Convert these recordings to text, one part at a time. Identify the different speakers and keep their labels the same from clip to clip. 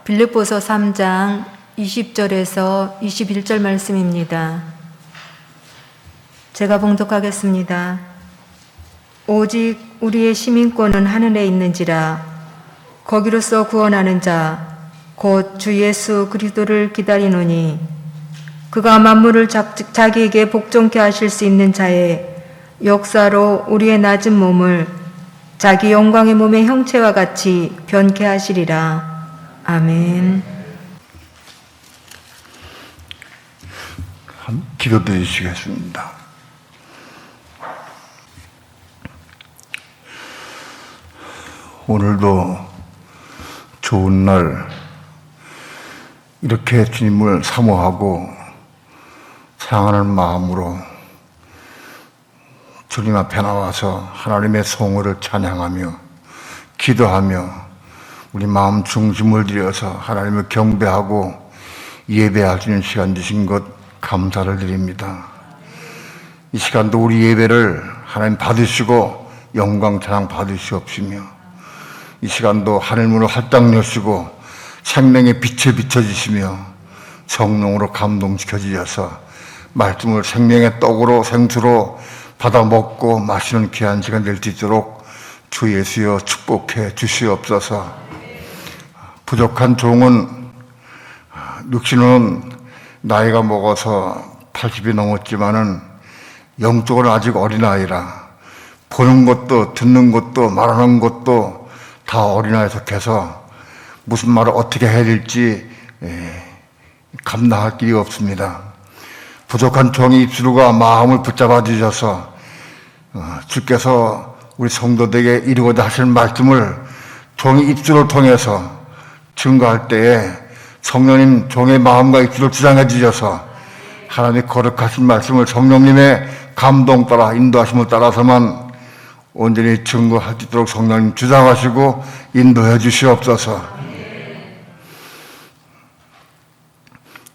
Speaker 1: 빌립보서 3장 20절에서 21절 말씀입니다. 제가 봉독하겠습니다. 오직 우리의 시민권은 하늘에 있는지라 거기로서 구원하는 자 곧 주 예수 그리스도를 기다리노니 그가 만물을 자기에게 복종케 하실 수 있는 자의 역사로 우리의 낮은 몸을 자기 영광의 몸의 형체와 같이 변케 하시리라. 아멘.
Speaker 2: 기도드리시겠습니다. 오늘도 좋은 날 이렇게 주님을 사모하고 사랑하는 마음으로 주님 앞에 나와서 하나님의 성호를 찬양하며 기도하며 우리 마음 중심을 들여서 하나님을 경배하고 예배할 수 있는 시간 주신 것 감사를 드립니다. 이 시간도 우리 예배를 하나님 받으시고 영광 찬양 받으시옵시며 이 시간도 하늘문을 활짝 여시고 생명의 빛을 비춰주시며 성령으로 감동시켜 주셔서 말씀을 생명의 떡으로 생수로 받아 먹고 마시는 귀한 시간 될 수 있도록 주 예수여 축복해 주시옵소서. 부족한 종은 육신은 나이가 먹어서 80이 넘었지만은 영적으로 아직 어린아이라 보는 것도 듣는 것도 말하는 것도 다 어린아이에 속해서 무슨 말을 어떻게 해야 될지 감당할 길이 없습니다. 부족한 종의 입술과 마음을 붙잡아 주셔서 주께서 우리 성도들에게 이루고자 하실 말씀을 종의 입술을 통해서 증거할 때에 성령님 종의 마음과 입술을 주장해 주셔서 하나님의 거룩하신 말씀을 성령님의 감동 따라 인도하심을 따라서만 온전히 증거할 수 있도록 성령님 주장하시고 인도해 주시옵소서.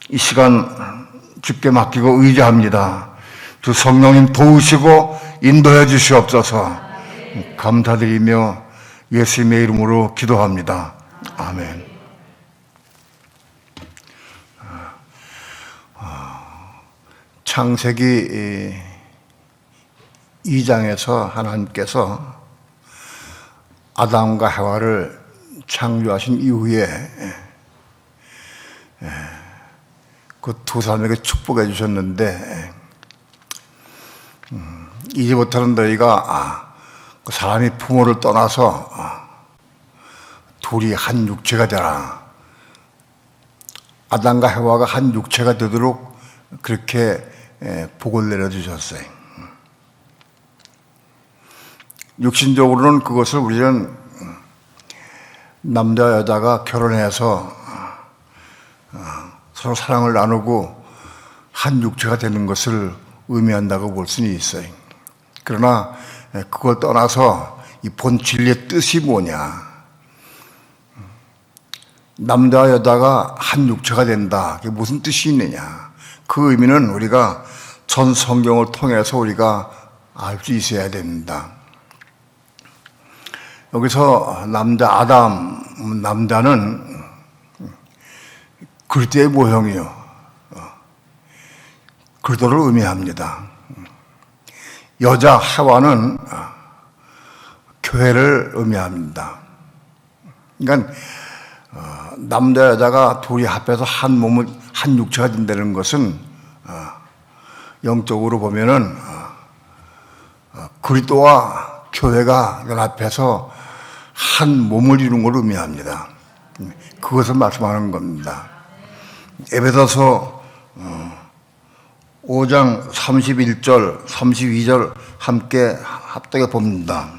Speaker 2: 이 시간 주께 맡기고 의지합니다. 주 성령님 도우시고 인도해 주시옵소서. 감사드리며 예수님의 이름으로 기도합니다. 아멘. 창세기 2장에서 하나님께서 아담과 하와를 창조하신 이후에 그 두 사람에게 축복해 주셨는데 이제부터는 너희가 그 사람이 부모를 떠나서 둘이 한 육체가 되라. 아담과 하와가 한 육체가 되도록 그렇게 복을 내려주셨어요. 육신적으로는 그것을 우리는 남자 여자가 결혼해서 서로 사랑을 나누고 한 육체가 되는 것을 의미한다고 볼 수는 있어요. 그러나 그걸 떠나서 이 본 진리의 뜻이 뭐냐? 남자와 여자가 한 육체가 된다. 그게 무슨 뜻이 있느냐? 그 의미는 우리가 전 성경을 통해서 우리가 알 수 있어야 됩니다. 여기서 남자는 그리스도의 모형이요. 그리스도를 의미합니다. 여자 하와는 교회를 의미합니다. 그러니까 남자 여자가 둘이 합해서 한 몸을 한 육체가 된다는 것은 영적으로 보면은 그리스도와 교회가 연합해서 한 몸을 이루는 걸 의미합니다. 그것을 말씀하는 겁니다. 에베소서 5장 31절, 32절 함께 합독해 봅니다.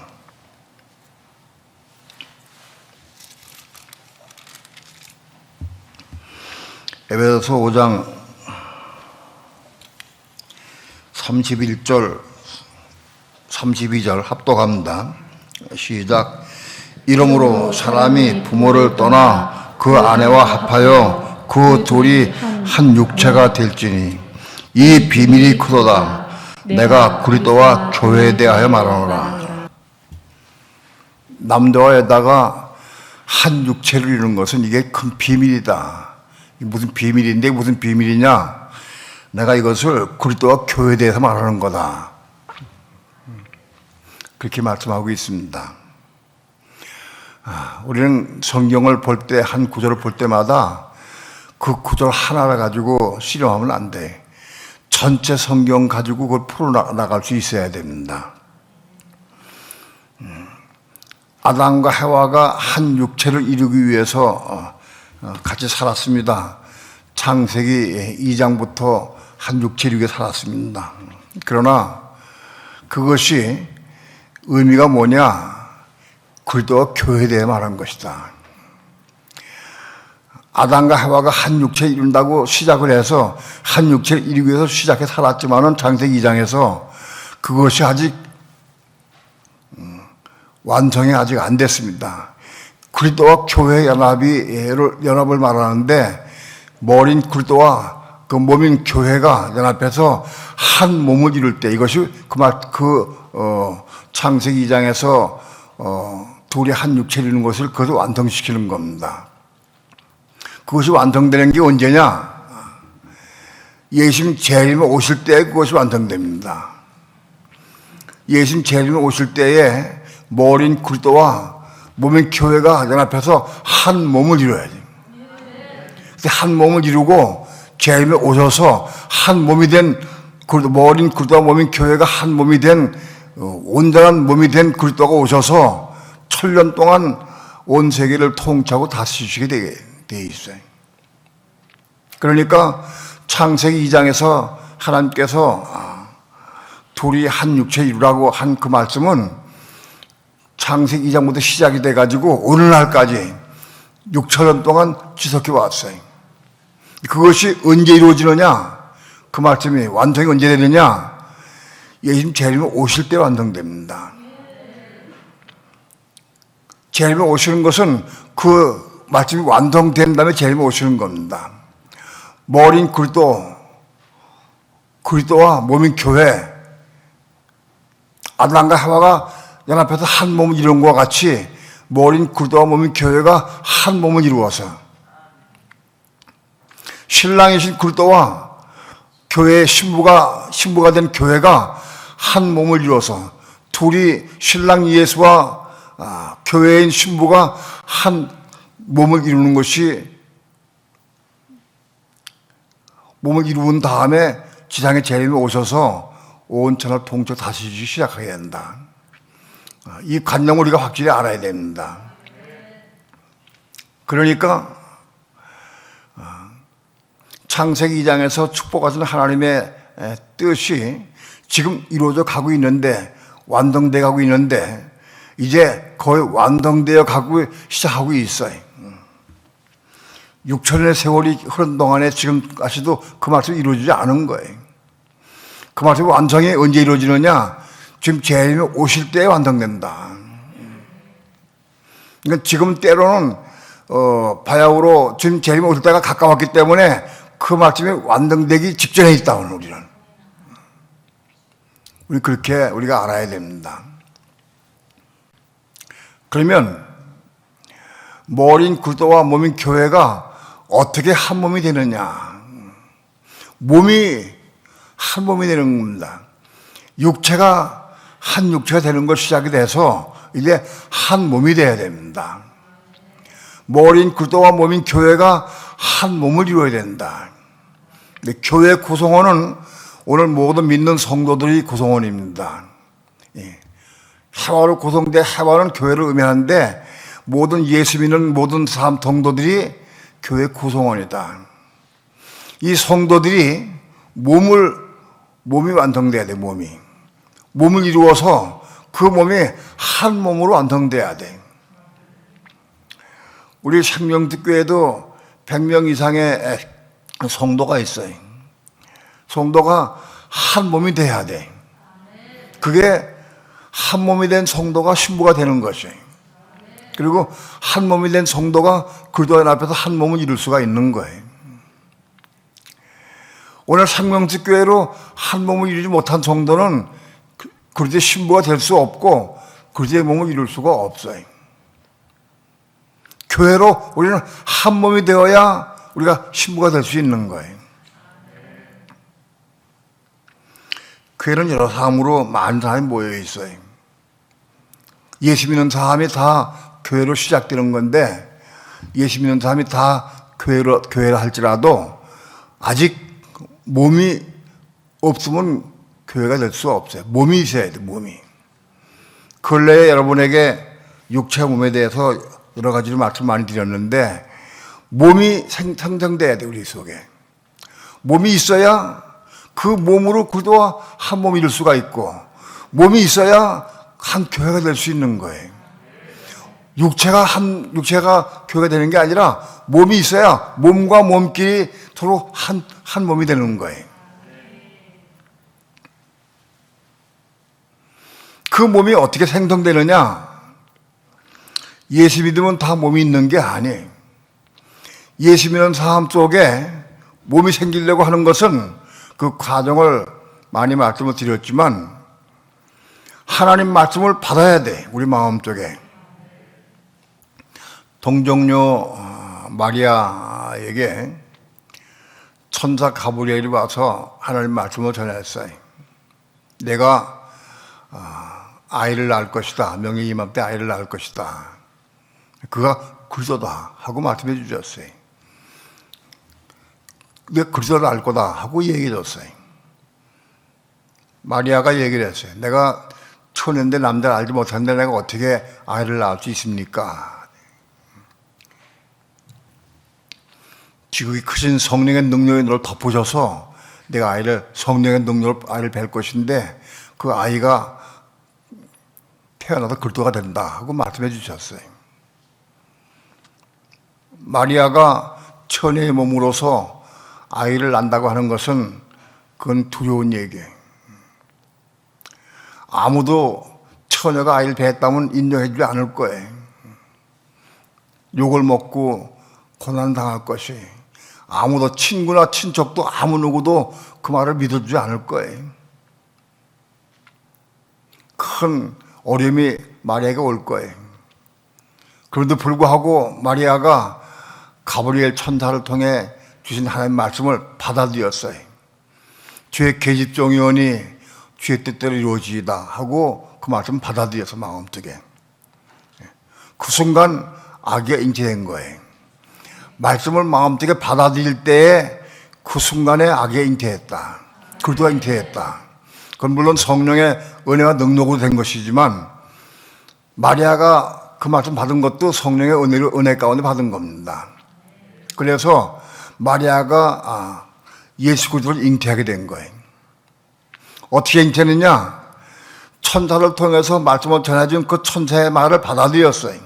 Speaker 2: 에베소서 5장 31절, 32절 합독합니다. 시작. 이러므로 사람이 부모를 떠나 그 아내와 합하여 그 둘이 한 육체가 될지니 이 비밀이 크도다. 내가 그리스도와 교회에 대하여 말하노라. 남자와 여자가 한 육체를 이루는 것은 이게 큰 비밀이다. 무슨 비밀인데 무슨 비밀이냐? 내가 이것을 그리스도와 교회에 대해서 말하는 거다. 그렇게 말씀하고 있습니다. 우리는 성경을 볼 때, 한 구절을 볼 때마다 그 구절 하나를 가지고 씨름하면 안 돼. 전체 성경 가지고 그걸 풀어나갈 수 있어야 됩니다. 아담과 해와가 한 육체를 이루기 위해서 같이 살았습니다. 창세기 2장부터 한 육체를 이루게 살았습니다. 그러나 그것이 의미가 뭐냐? 그리스도와 교회에 대해 말한 것이다. 아담과 해와가 한 육체를 이룬다고 시작을 해서 한 육체를 이루기 위해서 시작해 살았지만은 창세기 2장에서 그것이 아직 완성이 아직 안 됐습니다. 그리스도와 교회 연합을 말하는데 머린 그리스도와 그 몸인 교회가 연합해서 한 몸을 이룰 때 이것이 창세기 2장에서 둘이 한 육체를 이루는 것을 그것을 완성시키는 겁니다. 그것이 완성되는 게 언제냐? 예수님 재림에 오실 때 그것이 완성됩니다. 예수님 재림에 오실 때에 머린 그리스도와 몸인 교회가 연합해서 한 몸을 이루어야 돼요. 한 몸을 이루고 재림에 오셔서 한 몸이 된 머린 그리스도와 몸인 교회가 한 몸이 된 온전한 몸이 된 그리스도가 오셔서 1000년 동안 온 세계를 통치하고 다스리시게 되어 있어요. 그러니까 창세기 2장에서 하나님께서 둘이 한 육체 이루라고 한 그 말씀은 창세기 2장부터 시작이 돼가지고 오늘날까지 6천년 동안 지속해 왔어요. 그것이 언제 이루어지느냐? 그 말씀이 완성이 언제 되느냐? 예수님 재림에 오실 때 완성됩니다. 재림에 오시는 것은 그 말씀이 완성된 다음에 재림에 오시는 겁니다. 머린 그리스도와 몸인 교회, 아담과 하와가 연합해서 한 몸을 이룬 것과 같이 머린 그리스도와 몸인 교회가 한 몸을 이루어서 신랑이신 그리스도와 교회의 신부가 된 교회가 한 몸을 이루어서 둘이 신랑 예수와 교회인 신부가 한 몸을 이루는 것이 몸을 이룬 다음에 지상에 재림에 오셔서 온 천하를 통치 다스리기 시작하게 된다. 이 관념을 우리가 확실히 알아야 됩니다. 그러니까 창세기 2장에서 축복하신 하나님의 뜻이 지금 이루어져 가고 있는데 완성돼 가고 있는데 이제 거의 완성되어 가고 시작하고 있어요. 6천년의 세월이 흐른 동안에 지금까지도 그 말씀이 이루어지지 않은 거예요. 그 말씀이 완성이 언제 이루어지느냐? 지금 재림이 오실 때 완성된다. 그러니까 지금 때로는 바야흐로 지금 재림이 오실 때가 가까웠기 때문에 그 말씀이 완성되기 직전에 있다. 우리는 그렇게 우리가 알아야 됩니다. 그러면 머린 그리스도와 몸인 교회가 어떻게 한 몸이 되느냐? 몸이 한 몸이 되는 겁니다. 육체가 한 육체가 되는 것 시작이 돼서 이제 한 몸이 돼야 됩니다. 머린 그리스도와 몸인 교회가 한 몸을 이루어야 된다. 근데 교회 구성원은 오늘 모든 믿는 성도들이 구성원입니다. 해와로 구성된 해와는 교회를 의미하는데 모든 예수 믿는 모든 사람 성도들이 교회 구성원이다. 이 성도들이 몸이 완성돼야 돼. 몸을 이루어서 그 몸이 한 몸으로 완성돼야 돼. 우리 생명특교회도 100명 이상의 성도가 있어요. 성도가 한 몸이 돼야 돼. 그게 한 몸이 된 성도가 신부가 되는 것이에요. 그리고 한 몸이 된 성도가 그리스도 앞에서 한 몸을 이룰 수가 있는 거예요. 오늘 생명특교회로 한 몸을 이루지 못한 성도는 그리스도의 신부가 될 수 없고 그리스도의 몸을 이룰 수가 없어요. 교회로 우리는 한 몸이 되어야 우리가 신부가 될 수 있는 거예요. 교회는 여러 사람으로 많은 사람이 모여 있어요. 예수 믿는 사람이 다 교회로 시작되는 건데, 예수 믿는 사람이 다 교회를 할지라도 아직 몸이 없으면 교회가 될 수 없어요. 몸이 있어야 돼, 몸이. 근래에 여러분에게 육체 몸에 대해서 여러 가지로 말씀 많이 드렸는데, 몸이 생성돼야 돼, 우리 속에. 몸이 있어야 그 몸으로 그리스도와 한 몸이 될 수가 있고, 몸이 있어야 한 교회가 될 수 있는 거예요. 육체가 교회가 되는 게 아니라 몸이 있어야 몸과 몸끼리 서로 한 몸이 되는 거예요. 그 몸이 어떻게 생성되느냐? 예수 믿으면 다 몸이 있는 게 아니에요. 예수 믿는 사람 속에 몸이 생기려고 하는 것은 그 과정을 많이 말씀을 드렸지만, 하나님 말씀을 받아야 돼, 우리 마음 속에. 동정녀 마리아에게 천사 가브리엘이 와서 하나님 말씀을 전했어요. 내가 아이를 낳을 것이다. 명예 이맘때 아이를 낳을 것이다. 그가 그리스도다 하고 말씀해 주셨어요. 내가 그리스도를 알 거다 하고 얘기해 줬어요. 마리아가 얘기를 했어요. 내가 처녀인데 남자를 알지 못하는데 내가 어떻게 아이를 낳을 수 있습니까? 지극히 크신 성령의 능력이 너를 덮으셔서 내가 성령의 능력으로 아이를 뵐 것인데, 그 아이가 태어나서 그리스도가 된다 하고 말씀해 주셨어요. 마리아가 처녀의 몸으로서 아이를 낳는다고 하는 것은 그건 두려운 얘기예요. 아무도 처녀가 아이를 뱄다면 인정해 주지 않을 거예요. 욕을 먹고 고난당할 것이, 아무도 친구나 친척도 아무 누구도 그 말을 믿어주지 않을 거예요. 큰 어려움이 마리아에게 올 거예요. 그런데도 불구하고 마리아가 가브리엘 천사를 통해 주신 하나님의 말씀을 받아들였어요. 주의 계집종이오니 주의 뜻대로 이루어지이다 하고 그 말씀을 받아들여서 마음속에. 그 순간 악이 잉태된 거예요. 말씀을 마음속에 받아들일 때에 그 순간에 악이 잉태했다. 그리스도가 잉태했다. 그건 물론 성령의 은혜와 능력으로 된 것이지만, 마리아가 그 말씀 받은 것도 성령의 은혜 가운데 받은 겁니다. 그래서 마리아가 예수 그리스도를 잉태하게 된 거예요. 어떻게 잉태했느냐? 천사를 통해서 말씀을 전해준 그 천사의 말을 받아들였어요.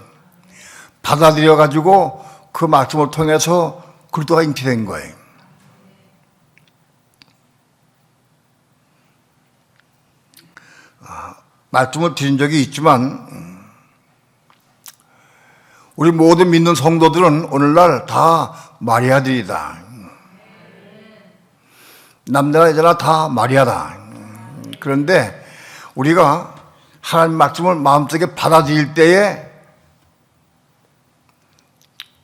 Speaker 2: 받아들여가지고 그 말씀을 통해서 그리스도가 잉태된 거예요. 말씀을 드린 적이 있지만, 우리 모든 믿는 성도들은 오늘날 다 마리아들이다. 남자나 여자나 다 마리아다. 그런데 우리가 하나님 말씀을 마음속에 받아들일 때에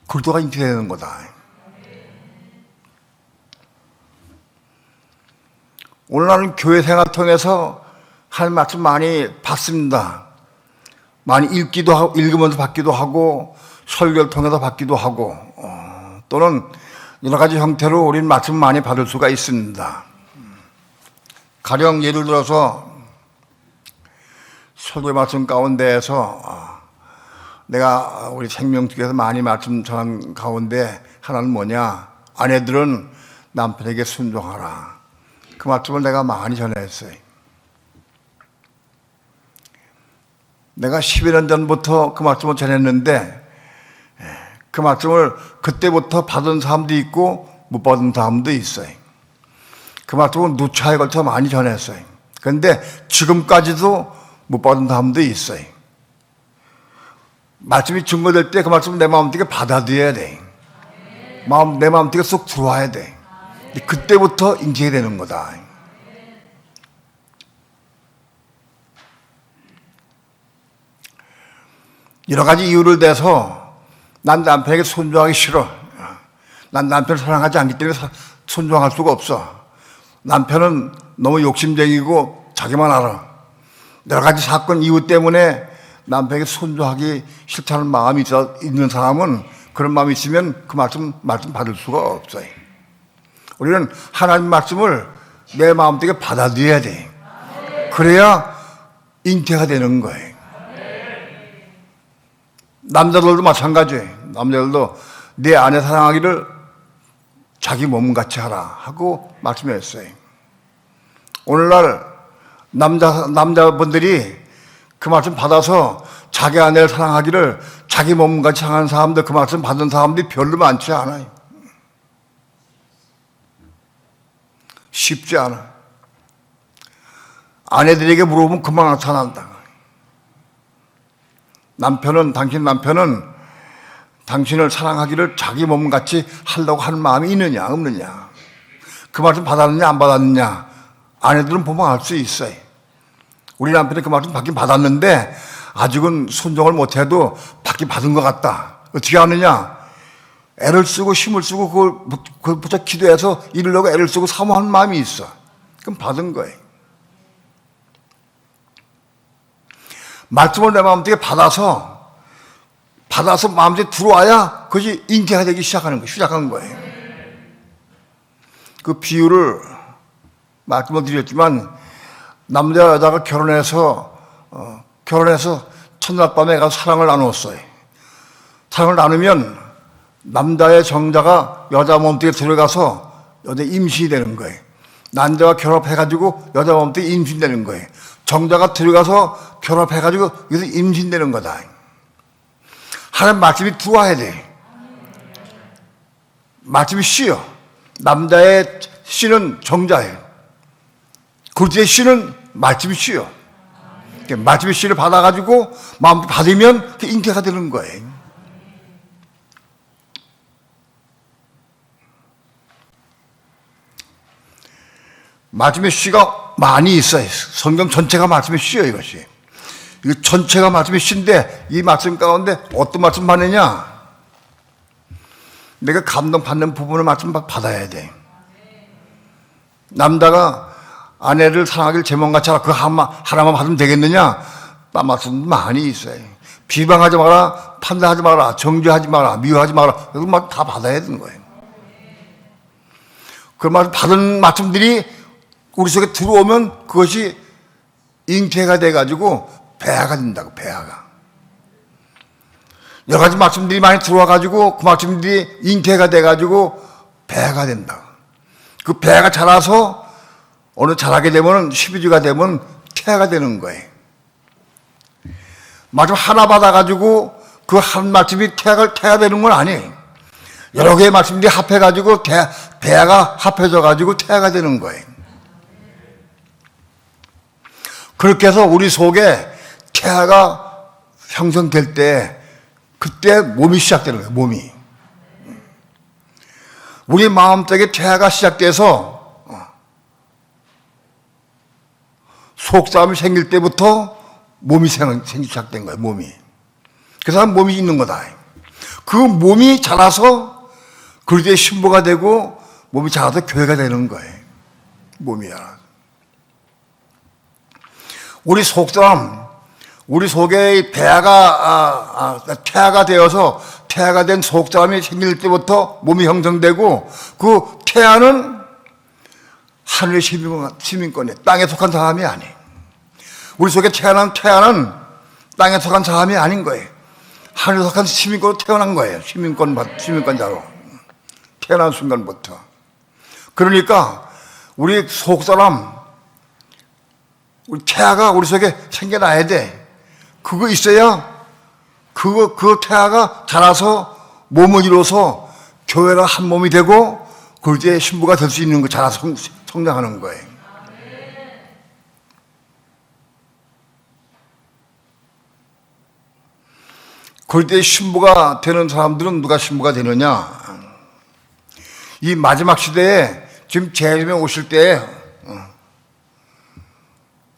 Speaker 2: 그리스도가 잉태되는 거다. 오늘날은 교회 생활 통해서 하나님 말씀 많이 받습니다. 많이 읽으면서 받기도 하고, 설교를 통해서 받기도 하고, 또는 여러 가지 형태로 우리는 말씀을 많이 받을 수가 있습니다. 가령 예를 들어서 설교의 말씀 가운데에서 내가 우리 생명축에서 많이 말씀 전한 가운데 하나는 뭐냐? 아내들은 남편에게 순종하라. 그 말씀을 내가 많이 전했어요. 내가 11년 전부터 그 말씀을 전했는데, 그 말씀을 그때부터 받은 사람도 있고 못 받은 사람도 있어요. 그 말씀을 누차에 걸쳐 많이 전했어요. 그런데 지금까지도 못 받은 사람도 있어요. 말씀이 증거될 때 그 말씀을 내 마음속에 받아들여야 돼. 내 마음속에 쏙 들어와야 돼. 그때부터 잉태되는 거다. 여러 가지 이유를 대서 난 남편에게 손주하기 싫어. 난 남편을 사랑하지 않기 때문에 손주할 수가 없어. 남편은 너무 욕심쟁이고 자기만 알아. 여러 가지 사건 이유 때문에 남편에게 손주하기 싫다는 마음이 있는 사람은 그런 마음이 있으면 그 말씀 받을 수가 없어요. 우리는 하나님 말씀을 내 마음속에 받아들여야 돼. 그래야 잉태가 되는 거예요. 남자들도 마찬가지예요. 남자들도 내 아내 사랑하기를 자기 몸같이 하라 하고 말씀했어요. 오늘날 남자분들이 그 말씀 받아서 자기 아내를 사랑하기를 자기 몸같이 하는 사람들, 그 말씀 받은 사람들이 별로 많지 않아요. 쉽지 않아. 아내들에게 물어보면 금방 나타난다. 당신 남편은 당신을 사랑하기를 자기 몸같이 하려고 하는 마음이 있느냐 없느냐, 그 말씀 받았느냐 안 받았느냐 아내들은 보면 알 수 있어요. 우리 남편이 그 말씀 받긴 받았는데 아직은 순종을 못해도 받긴 받은 것 같다. 어떻게 하느냐, 애를 쓰고 힘을 쓰고 그걸 부터 기도해서 이루려고 애를 쓰고 사모하는 마음이 있어. 그럼 받은 거예요. 말씀을 내 마음속에 받아서 마음속에 들어와야 그것이 잉태가 되기 시작한 거예요. 그 비유를 말씀을 드렸지만, 남자 여자가 결혼해서 첫날 밤에 가서 사랑을 나누었어요. 사랑을 나누면 남자의 정자가 여자 몸속에 들어가서 여자 임신이 되는 거예요. 남자가 결합해가지고 여자 몸속에 임신되는 거예요. 정자가 들어가서 결합해가지고 여기서 임신되는 거다. 하나님 말씀이 들어와야 돼. 말씀이 씨요. 남자의 씨는 정자예요. 그리스도의 씨는 말씀이 씨요. 말씀의 씨를 받아가지고 마음 받으면 그 잉태가 되는 거예요. 말씀의 씨가 많이 있어요. 성경 전체가 말씀의 씨예요. 이것이. 이 전체가 말씀의 씨인데 이 말씀 가운데 어떤 말씀 받느냐? 내가 감동받는 부분을 말씀 받아야 돼. 남자가 아내를 사랑하길 제 몸같이 하라, 그 하나만 받으면 되겠느냐? 딴 말씀 많이 있어요. 비방하지 마라, 판단하지 마라, 정죄하지 마라, 미워하지 마라. 이런 말 다 받아야 되는 거예요. 그 말 받은 말씀들이 우리 속에 들어오면 그것이 잉태가 돼가지고 배아가 된다고, 배아가. 여러 가지 말씀들이 많이 들어와가지고 그 말씀들이 잉태가 돼가지고 배아가 된다. 그 배아가 자라서 어느 자라게 되면 12주가 되면 태아가 되는 거예요. 말씀 하나 받아가지고 그 한 말씀이 태아가 되는 건 아니에요. 여러 개의 말씀들이 합해가지고 배아가 합해져가지고 태아가 되는 거예요. 그렇게 해서 우리 속에 태아가 형성될 때 그때 몸이 시작되는 거예요. 몸이. 우리 마음속에 태아가 시작돼서 속싸움이 생길 때부터 몸이 생기기 시작된 거예요. 몸이. 그래서 몸이 있는 거다. 그 몸이 자라서 그리스도의 신부가 되고 몸이 자라서 교회가 되는 거예요. 몸이 자라서. 우리 속사람, 우리 속에 태아가 되어서 태아가 된 속사람이 생길 때부터 몸이 형성되고 그 태아는 하늘의 시민권에 땅에 속한 사람이 아니에요. 우리 속에 태어난 태아는 땅에 속한 사람이 아닌 거예요. 하늘에 속한 시민권으로 태어난 거예요. 시민권자로 태어난 순간부터. 그러니까 우리 속사람, 우리 태아가 우리 속에 생겨나야 돼. 그거 있어야 그 태아가 자라서 몸을 이뤄서 교회가 한 몸이 되고 그리스도의 신부가 될 수 있는 거, 자라서 성장하는 거예요. 그리스도의 신부가 되는 사람들은 누가 신부가 되느냐? 이 마지막 시대에 지금 재림에 오실 때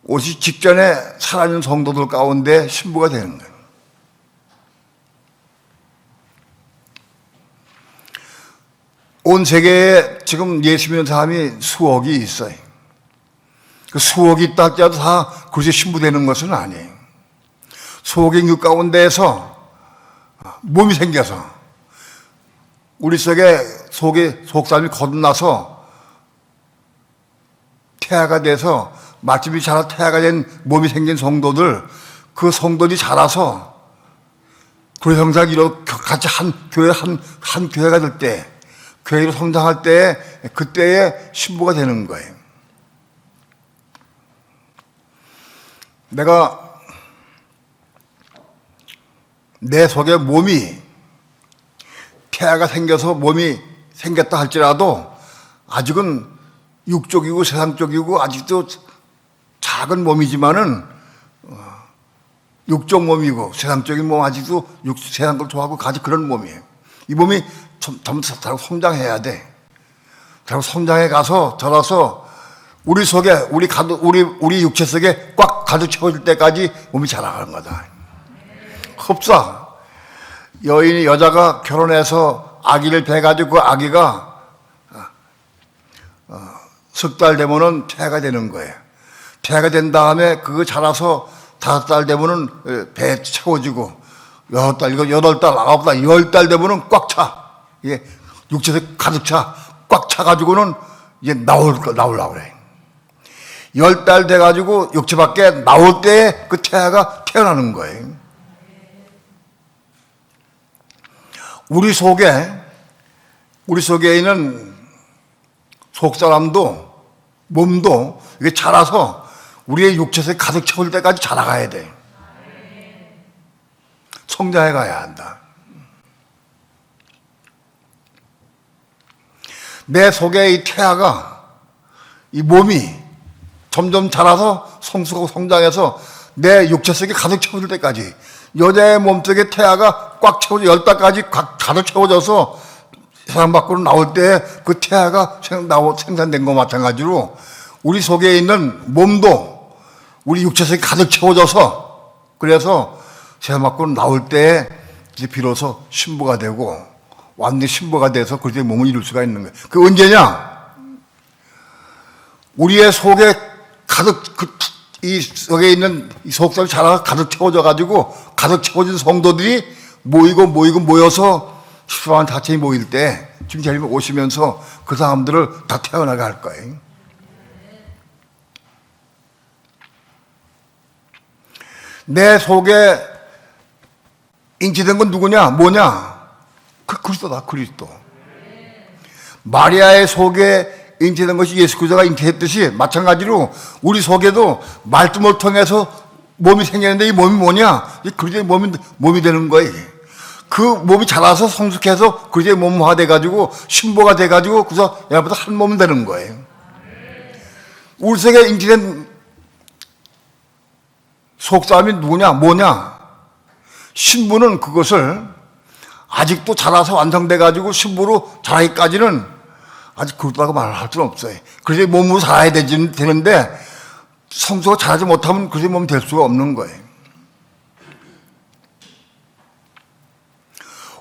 Speaker 2: 오시 직전에 살아있는 성도들 가운데 신부가 되는 거예요. 온 세계에 지금 예수 믿는 사람이 수억이 있어요. 그 수억이 있다 할지라도 다 그것이 신부되는 것은 아니에요. 수억의 인구 가운데에서 몸이 생겨서 우리 속에 속사람이 거듭나서 태아가 돼서 마침이 자라 태아가 된 몸이 생긴 성도들, 그 성도들이 자라서 교회 형상이 같이 한 교회가 될 때, 교회로 성장할 때, 그때의 신부가 되는 거예요. 내가 내 속에 몸이 태아가 생겨서 몸이 생겼다 할지라도 아직은 육적이고 세상적이고 아직도 작은 몸이지만은 육적 몸이고 세상적인 몸 아직도 세상 걸 좋아하고 아직 그런 몸이에요. 이 몸이 좀 성장해야 돼. 잘 성장해 가서 자라서 우리 속에 우리 육체 속에 꽉 가득 채워질 때까지 몸이 자라가는 거다. 흡사 여자가 결혼해서 아기를 배가지고 그 아기가 석 달 되면은 태아가 되는 거예요. 태아가 된 다음에 그거 자라서 5달 되면은 배 채워지고 6달, 8달, 9달, 10달 되면은 꽉 차. 예, 육체에서 가득 차. 꽉 차가지고는 이제 나오려고 그래. 10달 돼가지고 육체 밖에 나올 때 그 태아가 태어나는 거예요. 우리 속에 있는 속사람도 몸도 이게 자라서 우리의 육체에서 가득 채울 때까지 자라가야 돼. 성장해 가야 한다. 내 속에 이 태아가, 이 몸이 점점 자라서 성숙하고 성장해서 내 육체 속에 가득 채워질 때까지, 여자의 몸속에 태아가 꽉 채워져 10달까지 가득 채워져서 세상 밖으로 나올 때 그 태아가 생산된 것 마찬가지로 우리 속에 있는 몸도 우리 육체 속에 가득 채워져서, 그래서 세상 밖으로 나올 때 이제 비로소 신부가 되고 완전히 신부가 돼서 그렇게 몸을 이룰 수가 있는 거예요. 그 언제냐? 우리의 속에 가득 이 속에 있는 이 속살이 자라가 가득 채워져 가지고 가득 채워진 성도들이 모여서 십수만 자체에 모일 때 지금 제일 오시면서 그 사람들을 다 태어나게 할 거예요. 내 속에 잉태된 건 누구냐? 뭐냐? 그 그리스도다, 그리스도. 마리아의 속에 잉태된 것이 예수 그리스도가 잉태했듯이 마찬가지로 우리 속에도 말씀을 통해서 몸이 생겼는데 이 몸이 뭐냐? 이 그리스도의 몸이 되는 거예요. 그 몸이 자라서 성숙해서 그리스도의 몸화 돼가지고 신부가 돼가지고 그래서 여러분들 한 몸 되는 거예요. 우리 속에 잉태된 속사람이 누구냐? 뭐냐? 신부는 그것을 아직도 자라서 완성돼가지고 신부로 자라기까지는 아직 그렇다고 말할 수는 없어요. 그래서 몸으로 자라야 되는데 성수가 자라지 못하면 그래서 몸이 될 수가 없는 거예요.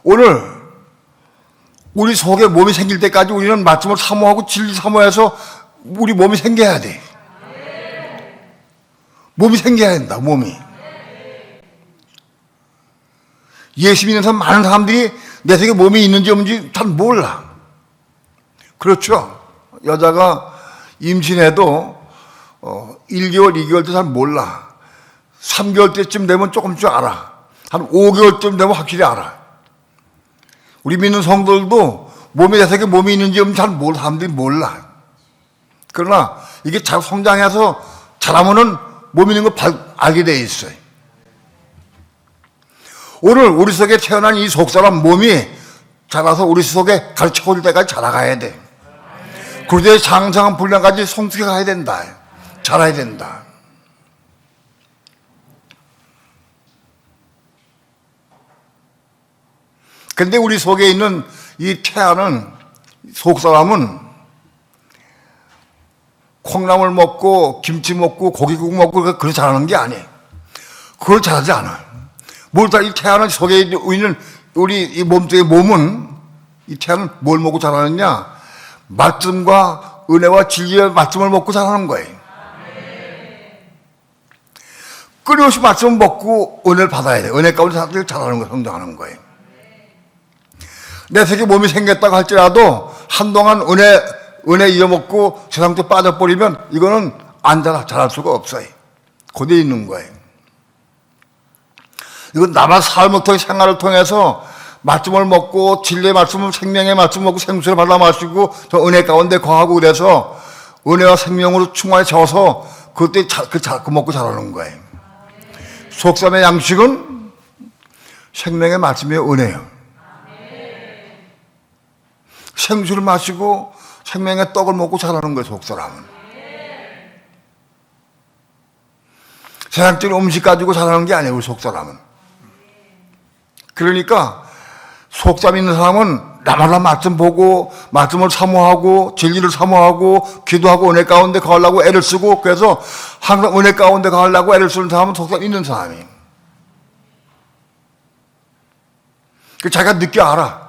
Speaker 2: 오늘 우리 속에 몸이 생길 때까지 우리는 말씀을 사모하고 진리 사모해서 우리 몸이 생겨야 돼. 몸이 생겨야 된다, 몸이. 예수 믿는 사람, 많은 사람들이 내 속에 몸이 있는지 없는지 잘 몰라. 그렇죠. 여자가 임신해도 1개월, 2개월 때 잘 몰라. 3개월 때쯤 되면 조금씩 알아. 한 5개월쯤 되면 확실히 알아. 우리 믿는 성도들도 내 속에 몸이 있는지 없는지 잘 몰라. 사람들이 몰라. 그러나 이게 잘 성장해서 자라면은 몸 있는 거 알게 돼 있어요. 오늘 우리 속에 태어난 이 속사람 몸이 자라서 우리 속에 가르쳐 올 때까지 자라가야 돼. 그리고 장성한 분량까지 성숙해 가야 된다. 자라야 된다. 그런데 우리 속에 있는 이 태아는, 속사람은 콩나물 먹고 김치 먹고 고기국 먹고 그렇게 자라는 게 아니에요. 그걸 자라지 않아요. 이 태아는 속에 있는 우리 이 몸속의 몸은 이 태아는 뭘 먹고 자라느냐? 말씀과 은혜와 진리의 말씀을 먹고 자라는 거예요. 끊임없이 말씀을 먹고 은혜를 받아야 돼. 은혜 가운데 자라는 거, 성장하는 거예요. 내 세계 몸이 생겼다고 할지라도 한동안 은혜 잊어먹고 세상도 빠져버리면 이거는 안 자랄 수가 없어요. 그대로 있는 거예요. 이건 나만 삶을 통해 생활을 통해서 말씀을 먹고 진리의 말씀을 생명의 말씀을 먹고 생수를 받아 마시고 저 은혜 가운데 거하고 그래서 은혜와 생명으로 충만해져서 그때 그 먹고 자라는 거예요. 속삼의 양식은 생명의 말씀이에요. 은혜요. 생수를 마시고 생명의 떡을 먹고 자라는 거예요. 속사람은. 세상적인 음식 가지고 자라는 게 아니에요. 우리 속사람은. 그러니까 속삼 있는 사람은 나마다 말씀 보고 말씀을 사모하고 진리를 사모하고 기도하고 은혜 가운데 가려고 애를 쓰고 그래서 항상 은혜 가운데 가려고 애를 쓰는 사람은 속삼 있는 사람이에요. 자기가 늦게 알아.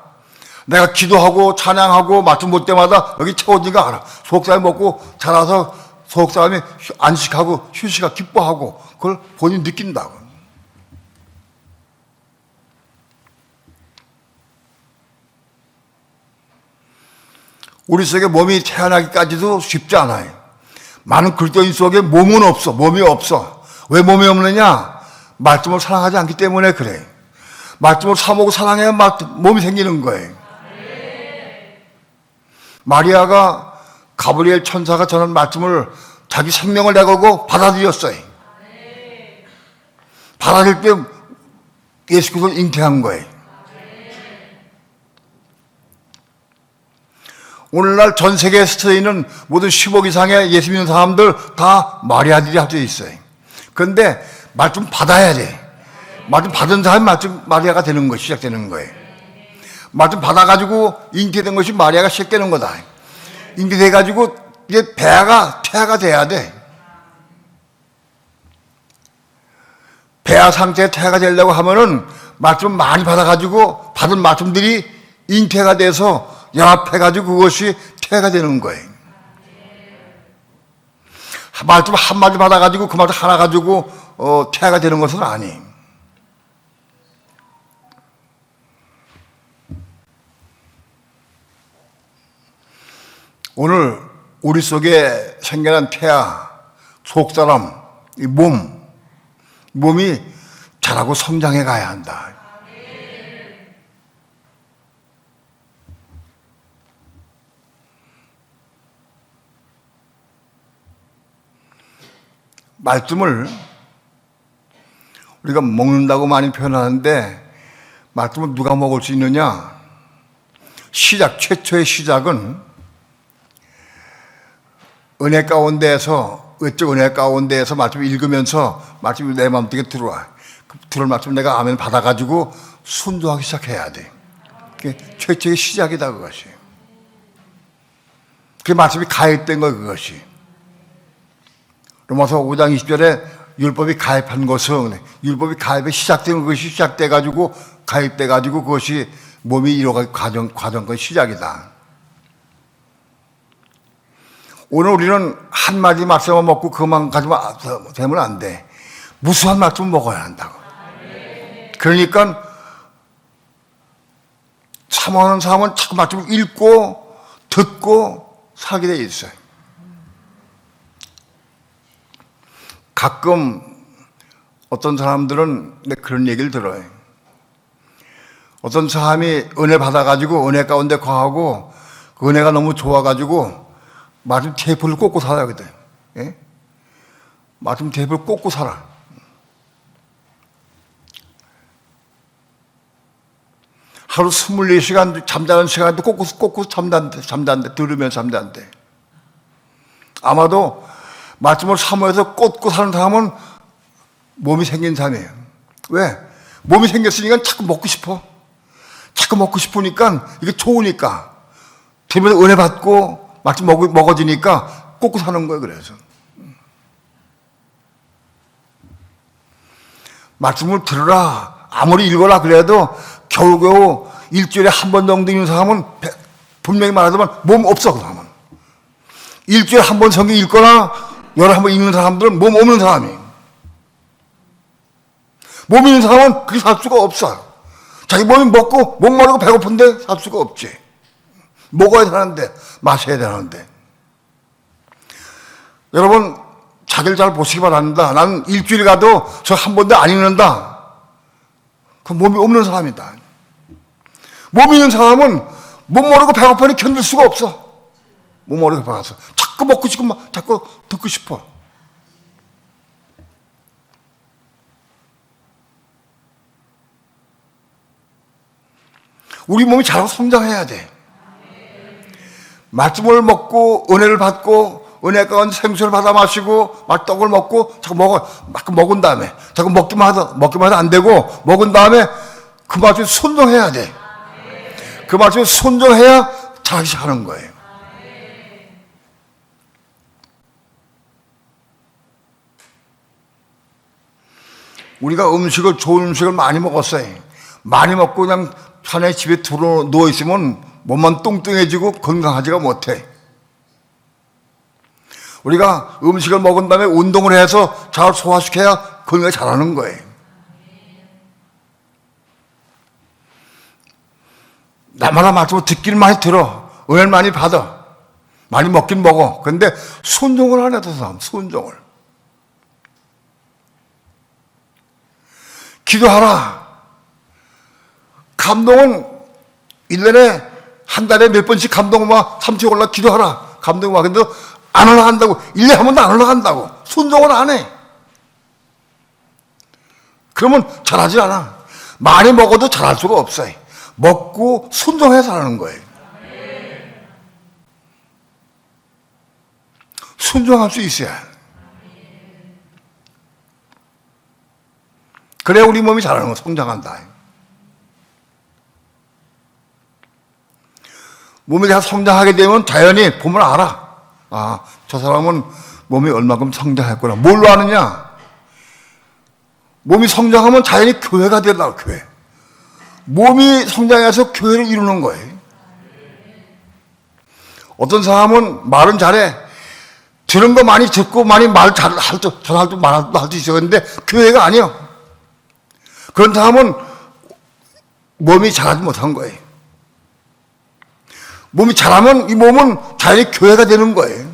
Speaker 2: 내가 기도하고 찬양하고 말씀 볼 때마다 여기 채워진 거 알아. 속삼이 먹고 자라서 속삼이 안식하고 휴식하고 기뻐하고 그걸 본인이 느낀다고. 우리 속에 몸이 태어나기까지도 쉽지 않아요. 많은 그리스도인 속에 몸은 없어. 몸이 없어. 왜 몸이 없느냐? 말씀을 사랑하지 않기 때문에 그래. 말씀을 사모고 사랑해야 몸이 생기는 거예요. 마리아가 가브리엘 천사가 전한 말씀을 자기 생명을 내걸고 받아들였어요. 받아들일 때 예수 그리스도를 잉태한 거예요. 오늘날 전 세계에 스쳐 있는 모든 10억 이상의 예수 믿는 사람들 다 마리아들이 합쳐 있어요. 그런데 말씀 받아야 돼. 말씀 받은 사람이 마리아가 되는 거 시작되는 거예요. 말씀 받아가지고 잉태된 것이 마리아가 시작되는 거다. 잉태돼가지고 이제 태아가 돼야 돼. 배아 상태에 태아가 되려고 하면은 말씀 많이 받아가지고 받은 말씀들이 잉태가 돼서 연합해가지고 그것이 태가 되는 거예요. 말씀 한마디 받아가지고 그 말씀 하나 가지고 태가 되는 것은 아니에요. 오늘 우리 속에 생겨난 태아, 속사람, 이 몸이 자라고 성장해 가야 한다. 말씀을 우리가 먹는다고 많이 표현하는데 말씀을 누가 먹을 수 있느냐? 최초의 시작은 은혜 가운데에서 외적 은혜 가운데에서 말씀을 읽으면서 말씀이 내 마음속에 들어와. 들어올 말씀 내가 아멘 받아가지고 순종하기 시작해야 돼. 그게 최초의 시작이다 그것이. 그 말씀이 가입된 거 그것이. 로마서 5장 20절에 율법이 가입한 것은 율법이 가입에 시작된 것이 시작돼가지고 가입돼가지고 그것이 몸이 이뤄가는 과정의 시작이다. 오늘 우리는 한마디 말씀만 먹고 그것만 가지고 되면 안 돼. 무수한 말씀을 먹어야 한다고. 그러니까 사모하는 사람은 자꾸 말씀을 읽고 듣고 살게 돼 있어요. 가끔 어떤 사람들은 그런 얘기를 들어요. 어떤 사람이 은혜 받아가지고 은혜 가운데 거하고 그 은혜가 너무 좋아가지고 말씀 테이프를 꽂고 살아야 거든. 예? 말씀 테이프를 꽂고 살아. 하루 24시간 잠자는 시간도 꽂고 잠자는데 들으면 잠자는데 아마도 말씀을 사모해서 꽂고 사는 사람은 몸이 생긴 사람이에요. 왜? 몸이 생겼으니까 자꾸 먹고 싶어. 자꾸 먹고 싶으니까 이게 좋으니까. 들으면서 은혜 받고 말씀 먹어지니까 꽂고 사는 거예요. 그래서. 말씀을 들으라. 아무리 읽어라 그래도 겨우겨우 일주일에 한 번 정도 읽는 사람은 분명히 말하자면 몸 없어, 그 사람은. 일주일에 한 번 성경 읽거나 11번 읽는 사람들은 몸 없는 사람이에요. 몸 있는 사람은 그렇게 살 수가 없어. 자기 몸이 먹고 목마르고 배고픈데 살 수가 없지. 먹어야 되는데, 마셔야 되는데. 여러분, 자기를 잘 보시기 바랍니다. 난 일주일 가도 저 한 번도 안 읽는다. 그 몸이 없는 사람이다. 몸이 있는 사람은 못 모르고 배고파니 견딜 수가 없어. 못 모르고 배고파서 자꾸 먹고 싶고 자꾸 듣고 싶어. 우리 몸이 자라고 성장해야 돼. 말씀을 먹고 은혜를 받고 은혜 가운데 생수를 받아 마시고 떡을 먹고 자꾸 먹은 다음에 자꾸 먹기만 해도 안 되고 먹은 다음에 그 말씀에 순종해야 돼. 그 말씀에 순종해야 자기 시작하는 거예요. 우리가 좋은 음식을 많이 먹었어요. 많이 먹고 그냥 편하게 집에 누워있으면 몸만 뚱뚱해지고 건강하지가 못해. 우리가 음식을 먹은 다음에 운동을 해서 잘 소화시켜야 건강이 잘하는 거예요. 나마다 말씀을 듣기를 많이 들어. 은혜를 많이 받아. 많이 먹긴 먹어. 그런데 순종을 안 해도 사람, 순종을. 기도하라. 감동은 1년에 한 달에 몇 번씩 감동을 막 3초 올라 기도하라. 감동을 막. 근데 안 올라간다고. 1년에 한 번도 안 올라간다고. 순종을 안 해. 그러면 잘하지 않아. 많이 먹어도 잘할 수가 없어요. 먹고 순종해서 하는 거예요. 순종할 수 있어야. 그래야 우리 몸이 자라는 거, 성장한다. 몸이 다 성장하게 되면 자연히 보면 알아. 아, 저 사람은 몸이 얼마큼 성장했구나. 뭘로 아느냐? 몸이 성장하면 자연히 교회가 된다고, 교회. 몸이 성장해서 교회를 이루는 거예요. 어떤 사람은 말은 잘해. 들은 거 많이 듣고 많이 말 잘할 줄, 전할 줄 말할 수 있어. 그런데 교회가 아니야. 그런 사람은 몸이 자라지 못한 거예요. 몸이 자라면 이 몸은 자연히 교회가 되는 거예요.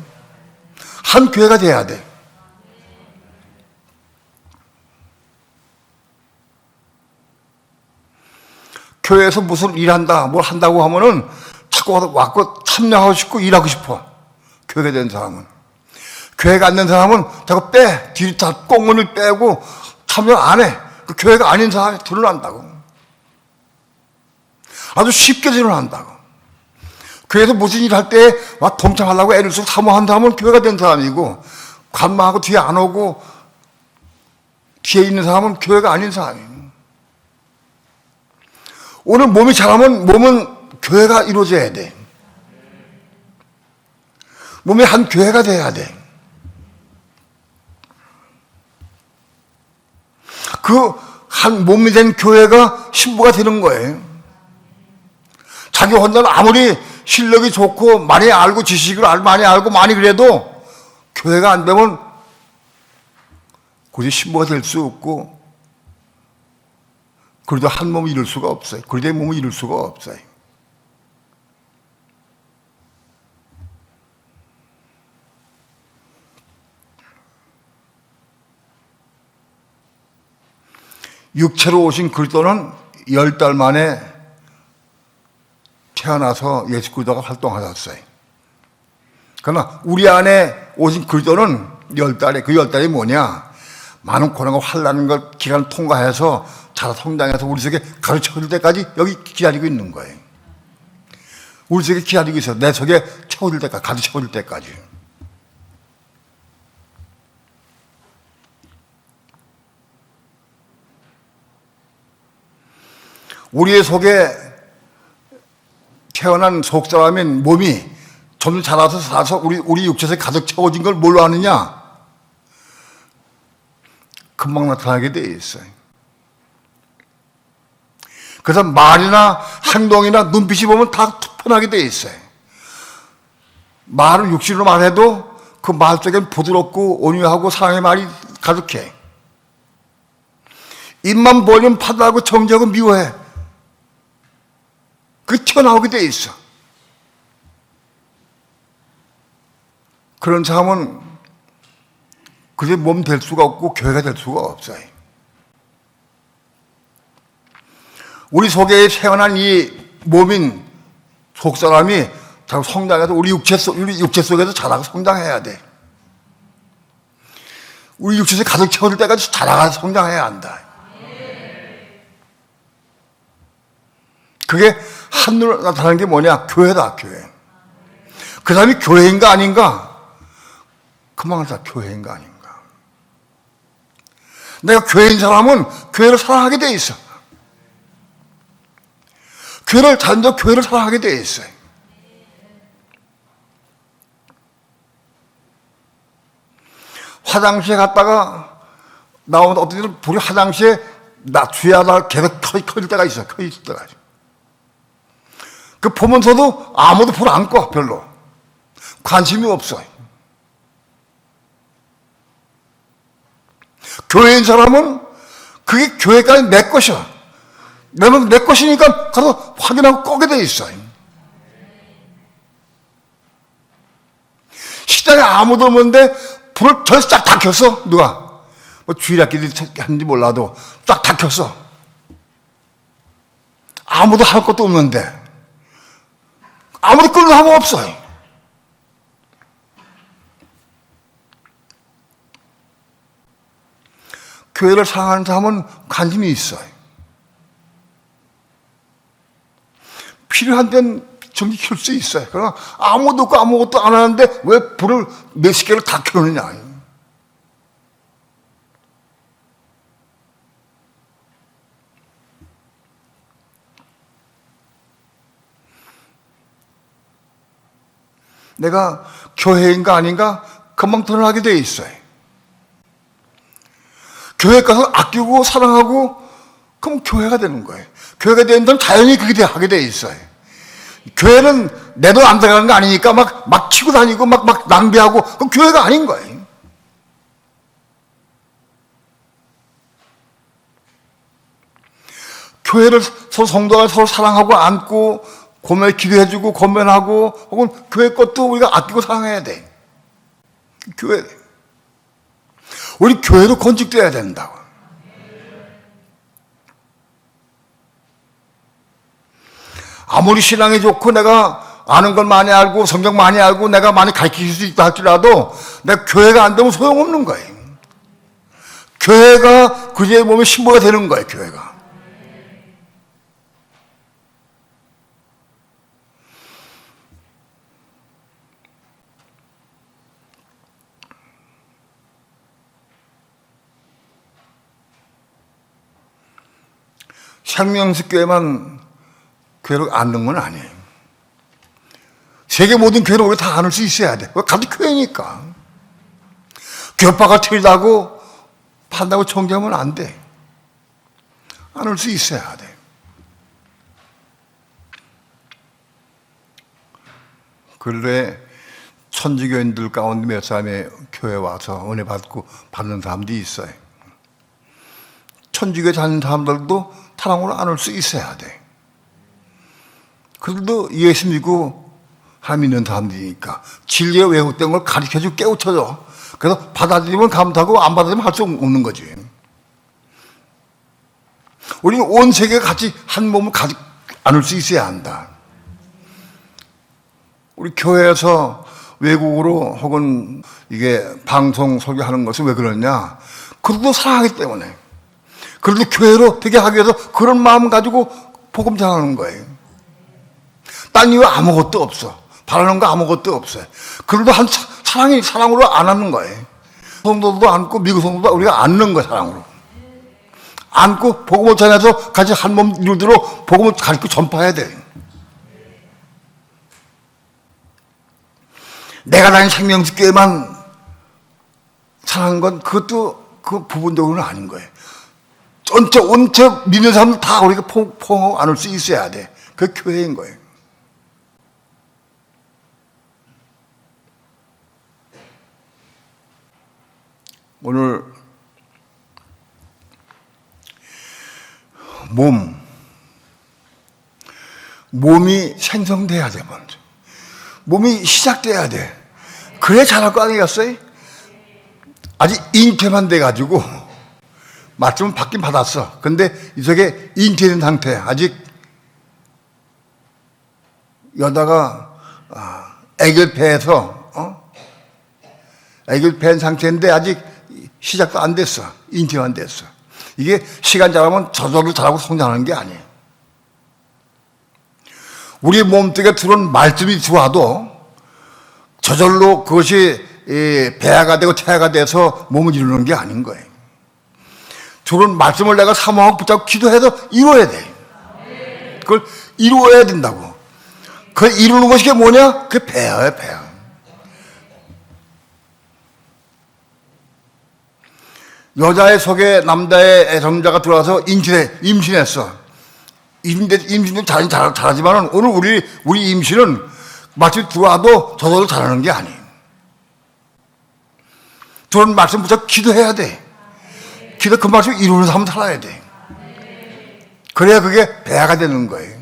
Speaker 2: 한 교회가 돼야 돼. 교회에서 무슨 일한다, 뭘 한다고 하면은 자꾸 와서 참여하고 싶고 일하고 싶어. 교회가 된 사람은. 교회가 안 된 사람은 자꾸 뒤로 다 꽁문을 빼고 참여 안 해. 그 교회가 아닌 사람이 드러난다고. 아주 쉽게 드러난다고. 교회에서 무슨 일 할 때 막 동참하려고 애를 쓰고 사모한 사람은 교회가 된 사람이고, 관망하고 뒤에 안 오고 뒤에 있는 사람은 교회가 아닌 사람이에요. 오늘 몸이 자라면 몸은 교회가 이루어져야 돼. 몸이 한 교회가 돼야 돼. 그 한 몸이 된 교회가 신부가 되는 거예요. 자기 혼자는 아무리 실력이 좋고 많이 알고 지식을 많이 알고 많이 그래도 교회가 안 되면 굳이 신부가 될 수 없고, 그래도 한 몸을 이룰 수가 없어요. 그래도 몸을 이룰 수가 없어요. 육체로 오신 그리스도는 10달 만에 태어나서 예수 그리스도가 활동하셨어요. 그러나 우리 안에 오신 그리스도는 10달에, 그 10달이 뭐냐? 많은 고난과 환난과 기간을 통과해서 자라 성장해서 우리 속에 가르쳐 줄 때까지 여기 기다리고 있는 거예요. 우리 속에 기다리고 있어요. 내 속에 채워줄 때까지, 가득 채워줄 때까지. 우리의 속에 태어난 속사람인 몸이 점점 자라서 살아서 우리 육체에서 가득 채워진 걸 뭘로 아느냐? 금방 나타나게 돼 있어요. 그래서 말이나 행동이나 눈빛이 보면 다 투편하게 돼 있어요. 말을 육신으로 말해도 그 말 속엔 부드럽고 온유하고 사랑의 말이 가득해. 입만 벌리면 파다하고 정죄하고 미워해. 그게 튀어나오게 돼 있어. 그런 사람은 그게 몸 될 수가 없고 교회가 될 수가 없어요. 우리 속에 태어난 이 몸인 속사람이 잘 성장해서 우리 육체 속에서 자라고 성장해야 돼. 우리 육체에서 가득 채워질 때까지 자라서 성장해야 한다. 그게 한눈으로 나타나는 게 뭐냐? 교회다, 교회. 그 사람이 교회인가 아닌가? 그만 다 교회인가 아닌가? 내가 교회인 사람은 교회를 사랑하게 돼 있어. 교회를 자연적 교회를 사랑하게 돼 있어요. 화장실에 갔다가 나오면 어떤 때는 불이 화장실에 주야다 계속 켜질 때가 있어. 켜질 때가 있어. 그 보면서도 아무도 불 안 꺼. 별로 관심이 없어. 교회인 사람은 그게 교회까지 내 것이야. 내 것이니까 가서 확인하고 꺼게 돼 있어. 식당에 아무도 없는데 불을 전부 쫙 다 켰어. 누가? 뭐 주일학기들이 했는지 몰라도 쫙 다 켰어. 아무도 할 것도 없는데 아무도 끌고 하면 없어요. 교회를 사랑하는 사람은 관심이 있어요. 필요한 데는 전기 켤 수 있어요. 그러나 아무도 없고 아무것도 안 하는데 왜 불을 몇십 개를 다 켜느냐. 내가 교회인가 아닌가 금방 드러나게 돼 있어요. 교회 가서 아끼고 사랑하고 그럼 교회가 되는 거예요. 교회가 되는 데는 자연히 그렇게 하게 돼 있어요. 교회는 내 돈 안 들어가는 거 아니니까 막 치고 다니고 막 낭비하고 그럼 교회가 아닌 거예요. 교회를 서로 성도가 서로 사랑하고 안고 고매 기도해주고 권면하고 혹은 교회 것도 우리가 아끼고 사랑해야 돼. 교회 우리 교회도 건축돼야 된다고. 아무리 신앙이 좋고 내가 아는 걸 많이 알고 성경 많이 알고 내가 많이 가르칠 수 있다 할지라도 내가 교회가 안 되면 소용없는 거예요. 교회가 그의 몸의 신부가 되는 거예요. 교회가. 생명수교회만 교회를 안는 건 아니에요. 세계 모든 교회를 우리가 다 안을 수 있어야 돼. 같은 교회니까. 교파가 틀리다고 판다고 정죄하면 안 돼. 안을 수 있어야 돼. 그런데 천주교인들 가운데 몇 사람의 교회 와서 은혜 받는 사람들이 있어요. 천주교에 다니는 사람들도 사랑으로 안을 수 있어야 돼. 그들도 예수 믿고 하나님 믿는 사람들이니까 진리의 왜곡된 걸 가르쳐주고 깨우쳐줘. 그래서 받아들이면 감사하고 안 받아들이면 할 수 없는 거지. 우리는 온 세계가 같이 한 몸을 가지고 안을 수 있어야 한다. 우리 교회에서 외국으로 혹은 이게 방송 설교하는 것은 왜 그러냐? 그들도 사랑하기 때문에. 그래도 교회로 되게 하기 위해서 그런 마음 가지고 복음 전하는 거예요. 딴 이유 아무것도 없어. 바라는 거 아무것도 없어요. 그래도 사랑으로 안 하는 거예요. 성도도 안고 미국 성도도 우리가 안는 거예요. 사랑으로. 안고 복음을 전해서 같이 한 몸 이루도록 복음을 가르치고 전파해야 돼. 내가 다닌 생명수교회만 사랑한 건 그것도 그 부분적으로는 아닌 거예요. 전체 믿는 사람들 다 우리가 포옹하고 안을 수 있어야 돼. 그게 교회인 거예요. 오늘 몸이 생성돼야 돼. 먼저 몸이 시작돼야 돼. 그래야 잘할 거 아니겠어요? 아직 잉태만 돼가지고 말씀은 받긴 받았어. 근데 이쪽에 잉태된 상태, 아직 여다가 애기를 배에서 애기를 배인 상태인데 아직 시작도 안 됐어. 잉태만 됐어. 이게 시간 지나면 저절로 자라고 성장하는 게 아니에요. 우리 몸속에 들어온 말씀이 들어와도 저절로 그것이 배아가 되고 태아가 돼서 몸을 이루는 게 아닌 거예요. 들어온 말씀을 내가 사모하고 붙잡고 기도해서 이루어야 돼. 그걸 이루어야 된다고. 그걸 이루는 것이 뭐냐? 그게 배아야, 배아. 여자의 속에 남자의 애정자가 들어와서 임신했어. 임신은 잘하지만 오늘 우리 임신은 마치 들어와도 저절로 잘하는 게 아니에요. 들어온 말씀 붙잡고 기도해야 돼. 기도 그 말씀 이루는 사람 살아야 돼. 그래야 그게 배아가 되는 거예요.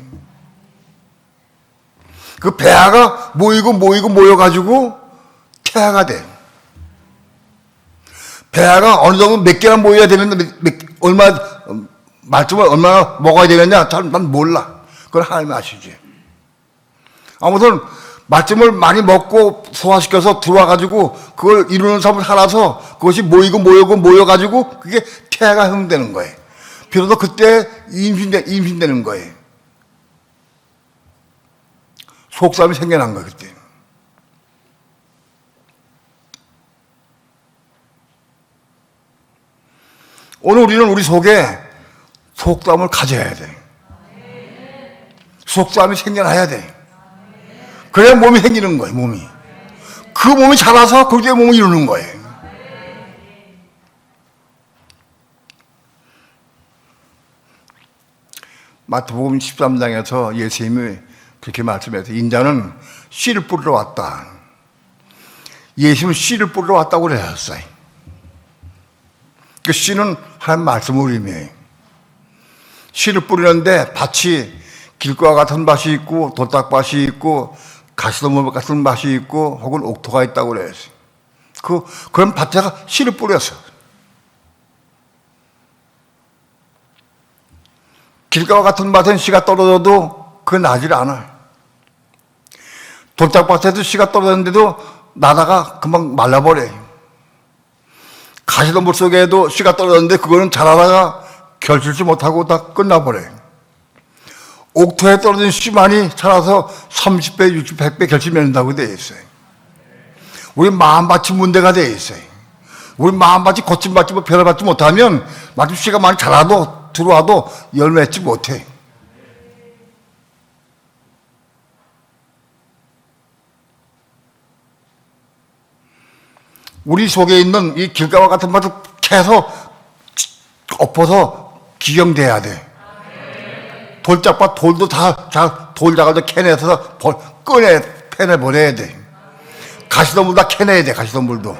Speaker 2: 그 배아가 모여가지고 태아가 돼. 배아가 어느 정도 몇 개나 모여야 되는데 말씀을 얼마나 먹어야 되느냐 난 몰라. 그걸 하나님이 아시지. 아무튼 말씀을 많이 먹고 소화시켜서 들어와가지고 그걸 이루는 사람을 살아서 그것이 모여가지고 그게 태아가 형성되는 거예요. 비로소 그때 임신되는 거예요. 속삼이 생겨난 거예요, 그때. 오늘 우리는 우리 속에 속담을 가져야 돼. 속담이 생겨나야 돼. 그래야 몸이 생기는 거예요, 몸이. 그 몸이 자라서 그때 몸을 이루는 거예요. 마태복음 13장에서 예수님이 그렇게 말씀해서 인자는 씨를 뿌리러 왔다. 예수님은 씨를 뿌리러 왔다고 그랬어요. 그 씨는 하나님 말씀을 의미해요. 씨를 뿌리는데 밭이 길과 같은 밭이 있고 돌짝밭이 있고 가시덤불 같은 밭이 있고 혹은 옥토가 있다고 그랬어요. 그런 밭에가 씨를 뿌렸어. 길가와 같은 밭엔 씨가 떨어져도 그게 나질 않아요. 돌짝밭에도 씨가 떨어졌는데도 나다가 금방 말라버려요. 가시덤불 속에도 씨가 떨어졌는데 그거는 자라다가 결실지 못하고 다 끝나버려요. 옥토에 떨어진 씨만이 자라서 30배, 60배, 100배 결실 맺는다고 되어 있어요. 우리 마음밭이 문제가 되어 있어요. 우리 마음밭이 거친 밭이 별을 받지 못하면 마치 씨가 많이 자라도 들어와도 열매 맺지 못해. 우리 속에 있는 이 길가와 같은 밭을 캐서 엎어서 기경돼야 돼. 돌짝밭 돌도 돌작을 캐내서 패내버려야 돼. 가시덤불 다 캐내야 돼, 가시덤불도.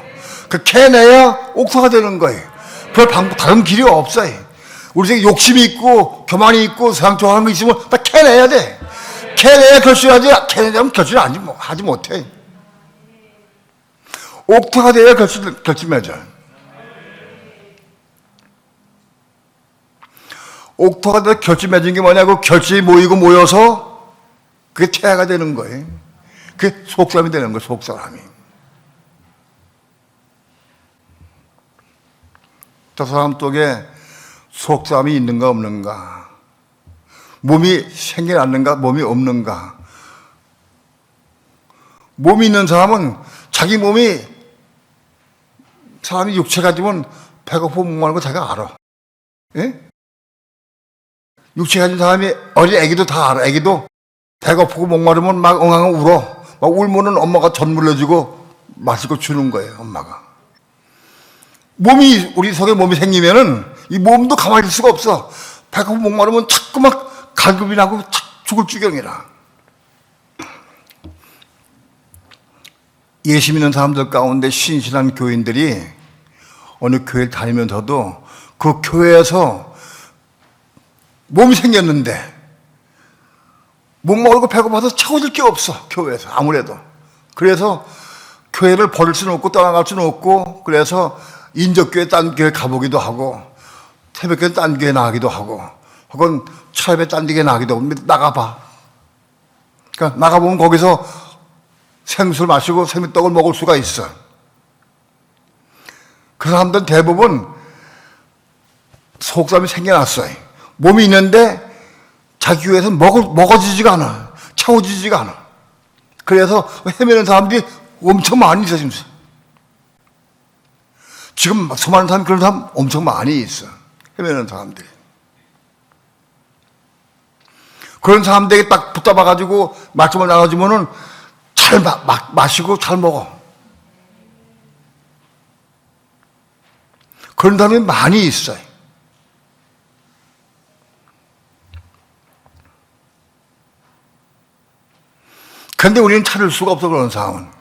Speaker 2: 그 캐내야 옥토가 되는 거예요. 별 방법, 다른 길이 없어요. 우리 속에 욕심이 있고, 교만이 있고, 세상 좋아하는 거 있으면 다 캐내야 돼. 캐내야 결실하지, 캐내지 않으면 결실 하지 못해. 옥토가 돼야 결실 맺어요. 옥토가 돼서 결실 맺은 게 뭐냐고, 결실이 모여서 그게 태아가 되는 거예요. 그게 속사람이 되는 거예요, 속사람이. 저 사람 속에 속사람이 있는가 없는가, 몸이 생겨났는가 몸이 없는가. 몸이 있는 사람은 자기 몸이, 사람이 육체 가지면 배고프고 목마른 거 자기가 알아. 예? 육체 가진 사람이, 어린 애기도 다 알아. 애기도 배고프고 목마르면 막 엉엉 울어. 막 울면은 엄마가 젖 물려주고 마실 거 주는 거예요, 엄마가. 우리 속에 몸이 생기면은 이 몸도 가만히 있을 수가 없어. 배고프 목마르면 자꾸 막 갈급이 나고 죽을 지경이라. 예수 믿는 사람들 가운데 신실한 교인들이 어느 교회를 다니면서도 그 교회에서 몸이 생겼는데 목마르고 배고파서 채워질 게 없어, 교회에서. 아무래도. 그래서 교회를 버릴 수는 없고 떠나갈 수는 없고, 그래서 인적교회 딴 교회 가보기도 하고, 새벽교회 딴 교회 나가기도 하고, 혹은 차협에 딴 교회 나가기도 하고, 나가봐. 그러니까 나가보면 거기서 생수를 마시고 생떡을 먹을 수가 있어. 그 사람들은 대부분 속삼이 생겨났어요. 몸이 있는데 자기 교회에서 먹어지지가 않아. 채워지지가 않아. 그래서 헤매는 사람들이 엄청 많이 있어, 지금 수많은 사람이 그런 사람 엄청 많이 있어. 헤매는 사람들이. 그런 사람들에게 딱 붙잡아가지고 말씀을 나눠주면은 잘 마시고 잘 먹어. 그런 사람이 많이 있어요. 그런데 우리는 찾을 수가 없어, 그런 상황은.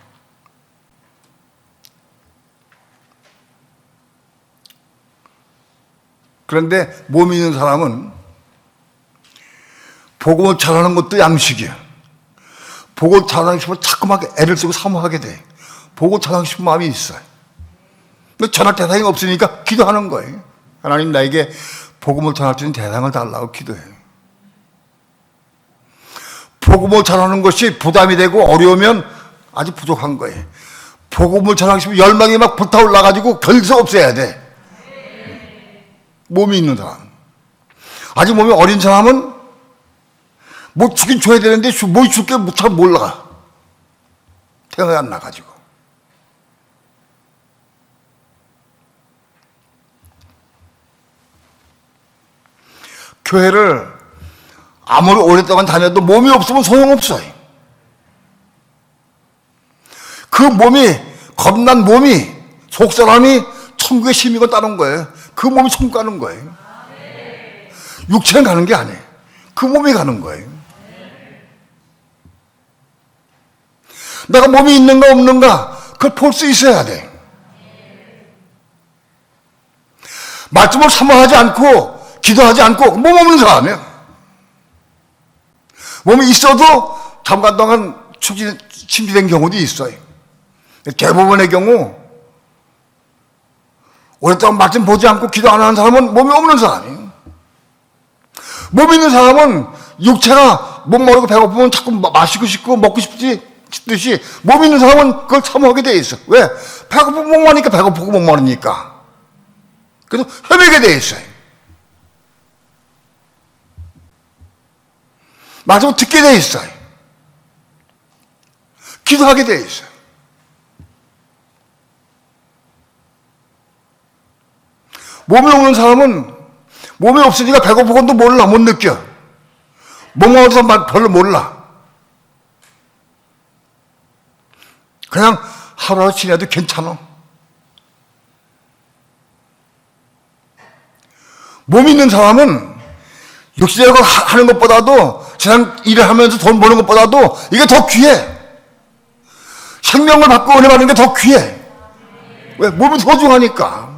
Speaker 2: 그런데 몸이 있는 사람은 복음을 잘하는 것도 양식이야. 복음을 잘하고 싶으면 자꾸만 애를 쓰고 사모하게 돼. 복음을 잘하고 싶은 마음이 있어요. 근데 전할 대상이 없으니까 기도하는 거예요. 하나님, 나에게 복음을 전할 수 있는 대상을 달라고 기도해. 복음을 전하는 것이 부담이 되고 어려우면 아주 부족한 거예요. 복음을 전하고 싶으면 열망이 막 불타올라가지고 결서 없애야 돼. 몸이 있는 사람. 아직 몸이 어린 사람은 뭐 주긴 줘야 되는데 뭐 줄게 잘 몰라. 생각이 안 나가지고. 교회를 아무리 오랫동안 다녀도 몸이 없으면 소용없어요. 그 몸이, 겁난 몸이, 속사람이 천국의 시민을 따는 거예요. 그 몸이 천국 가는 거예요. 육체는 가는 게 아니에요. 그 몸이 가는 거예요. 내가 몸이 있는가 없는가 그걸 볼 수 있어야 돼. 말씀을 사모하지 않고 기도하지 않고 몸 없는 사람이야. 몸이 있어도 잠깐 동안 침지된 경우도 있어요. 대부분의 경우 오랫동안 말씀 보지 않고 기도 안 하는 사람은 몸이 없는 사람이에요. 몸이 있는 사람은 육체가 목마르고 배고프면 자꾸 마시고 싶고 먹고 싶듯이 몸이 있는 사람은 그걸 사모하게 돼 있어. 왜? 배고프고 목마르니까, 배고프고 목마르니까. 그래서 헤매게 돼 있어요. 말씀을 듣게 돼 있어요. 기도하게 돼 있어요. 몸이 없는 사람은 몸이 없으니까 배고픈 것도 몰라, 못 느껴. 목마르서 별로 몰라. 그냥 하루하루 지내도 괜찮아. 몸이 있는 사람은 육신적으로 하는 것보다도 세상 일을 하면서 돈 버는 것보다도 이게 더 귀해. 생명을 받고 은혜 받는 게 더 귀해. 왜? 몸이 소중하니까.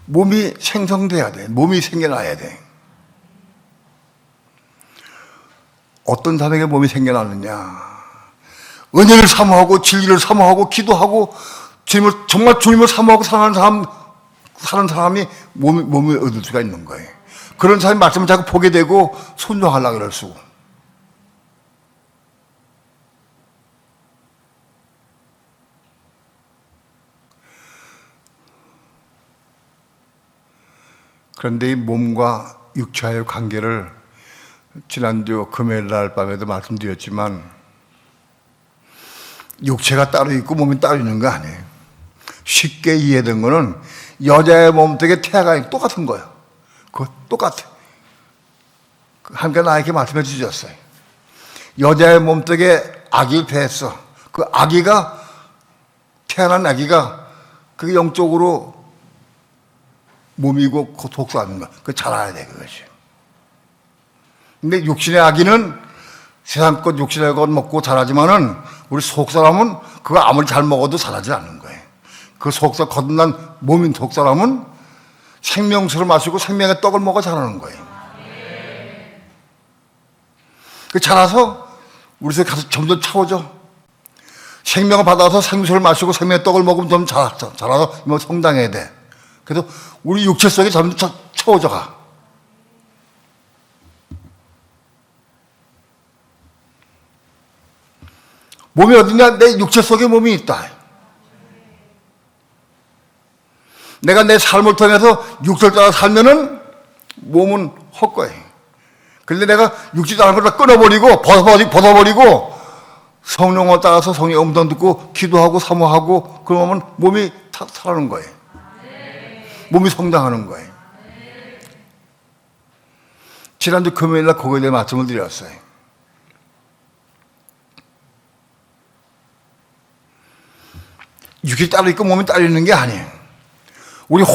Speaker 2: 몸이 생성돼야 돼. 몸이 생겨나야 돼. 어떤 사람에게 몸이 생겨나느냐? 은혜를 사모하고 진리를 사모하고 기도하고 정말 주님을 사모하고 사는 사람이 몸을 얻을 수가 있는 거예요. 그런 사람이 말씀을 자꾸 보게 되고 순종하려고 그럴 수고. 그런데 이 몸과 육체와의 관계를 지난주 금요일 날 밤에도 말씀드렸지만 육체가 따로 있고 몸이 따로 있는 거 아니에요. 쉽게 이해된 거는 여자의 몸속에 태아가 똑같은 거예요. 그거 똑같아. 함께 나에게 말씀해 주셨어요. 여자의 몸속에 아기를 배했어. 그 아기가, 태어난 아기가 그게 영적으로 몸이고 독소하는 거야. 그거 자라야 돼, 그것이. 근데 육신의 아기는 세상 것 육신의 것 먹고 자라지만은 우리 속사람은 그거 아무리 잘 먹어도 자라지 않는 거예요. 그 속사 거듭난 몸인 속사람은 생명수를 마시고 생명의 떡을 먹어 자라는 거예요. 그 자라서 우리 속에 가서 점점 차오죠. 생명을 받아서 생수를 마시고 생명의 떡을 먹으면 좀 자라서 뭐 성장해야 돼. 그래서 우리 육체 속에 점점 채워져 가. 몸이 어디냐? 내 육체 속에 몸이 있다. 내가 내 삶을 통해서 육체를 따라 살면은 몸은 헛거예요. 그런데 내가 육체 따라 걸 다 끊어버리고 벗어버리고 성령을 따라서 성령의 음성 듣고 기도하고 사모하고 그러면 몸이 살아는 거예요. 몸이 성장하는 거예요. 지난주 금요일날 그거에 대해 말씀을 드렸어요. 육이 따로 있고 몸이 따로 있는 게 아니에요. 우리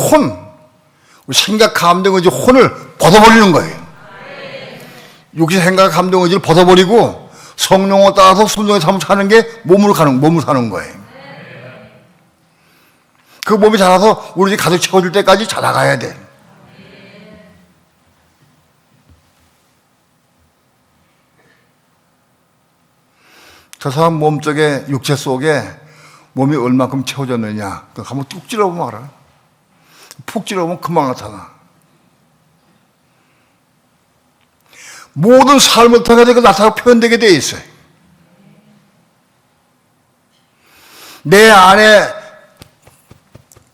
Speaker 2: 우리 생각, 감정, 의지, 혼을 벗어버리는 거예요. 육신 생각, 감정, 의지를 벗어버리고 성령을 따라서 순종의 삶을 사는 게 몸으로 사는 거예요. 그 몸이 자라서 우리 집 가득 채워줄 때까지 자라가야 돼. 저 사람 몸속에, 육체 속에 몸이 얼마큼 채워졌느냐. 한번 뚝 찔러보면 알아. 푹 찔러보면 금방 나타나. 모든 삶을 통해서 그 나타나고 표현되게 돼 있어요. 내 안에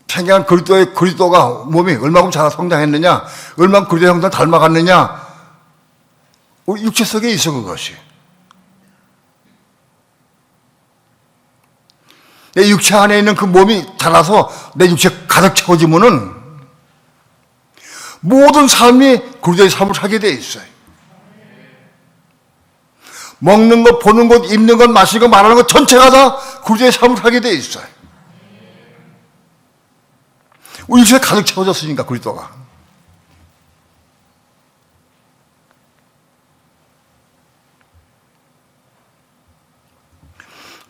Speaker 2: 생겨난 그리스도가 몸이 얼마큼 자라 성장했느냐, 얼마큼 그리스도의 형상을 닮아갔느냐, 우리 육체 속에 있어, 그것이. 내 육체 안에 있는 그 몸이 자라서 내 육체 가득 채워지면은 모든 삶이 그리스도의 삶을 살게 돼 있어요. 먹는 것, 보는 것, 입는 것, 마시는 것, 말하는 것 전체가 다 그리스도의 삶을 살게 돼 있어요. 우리 육체에 가득 채워졌으니까 그리스도가.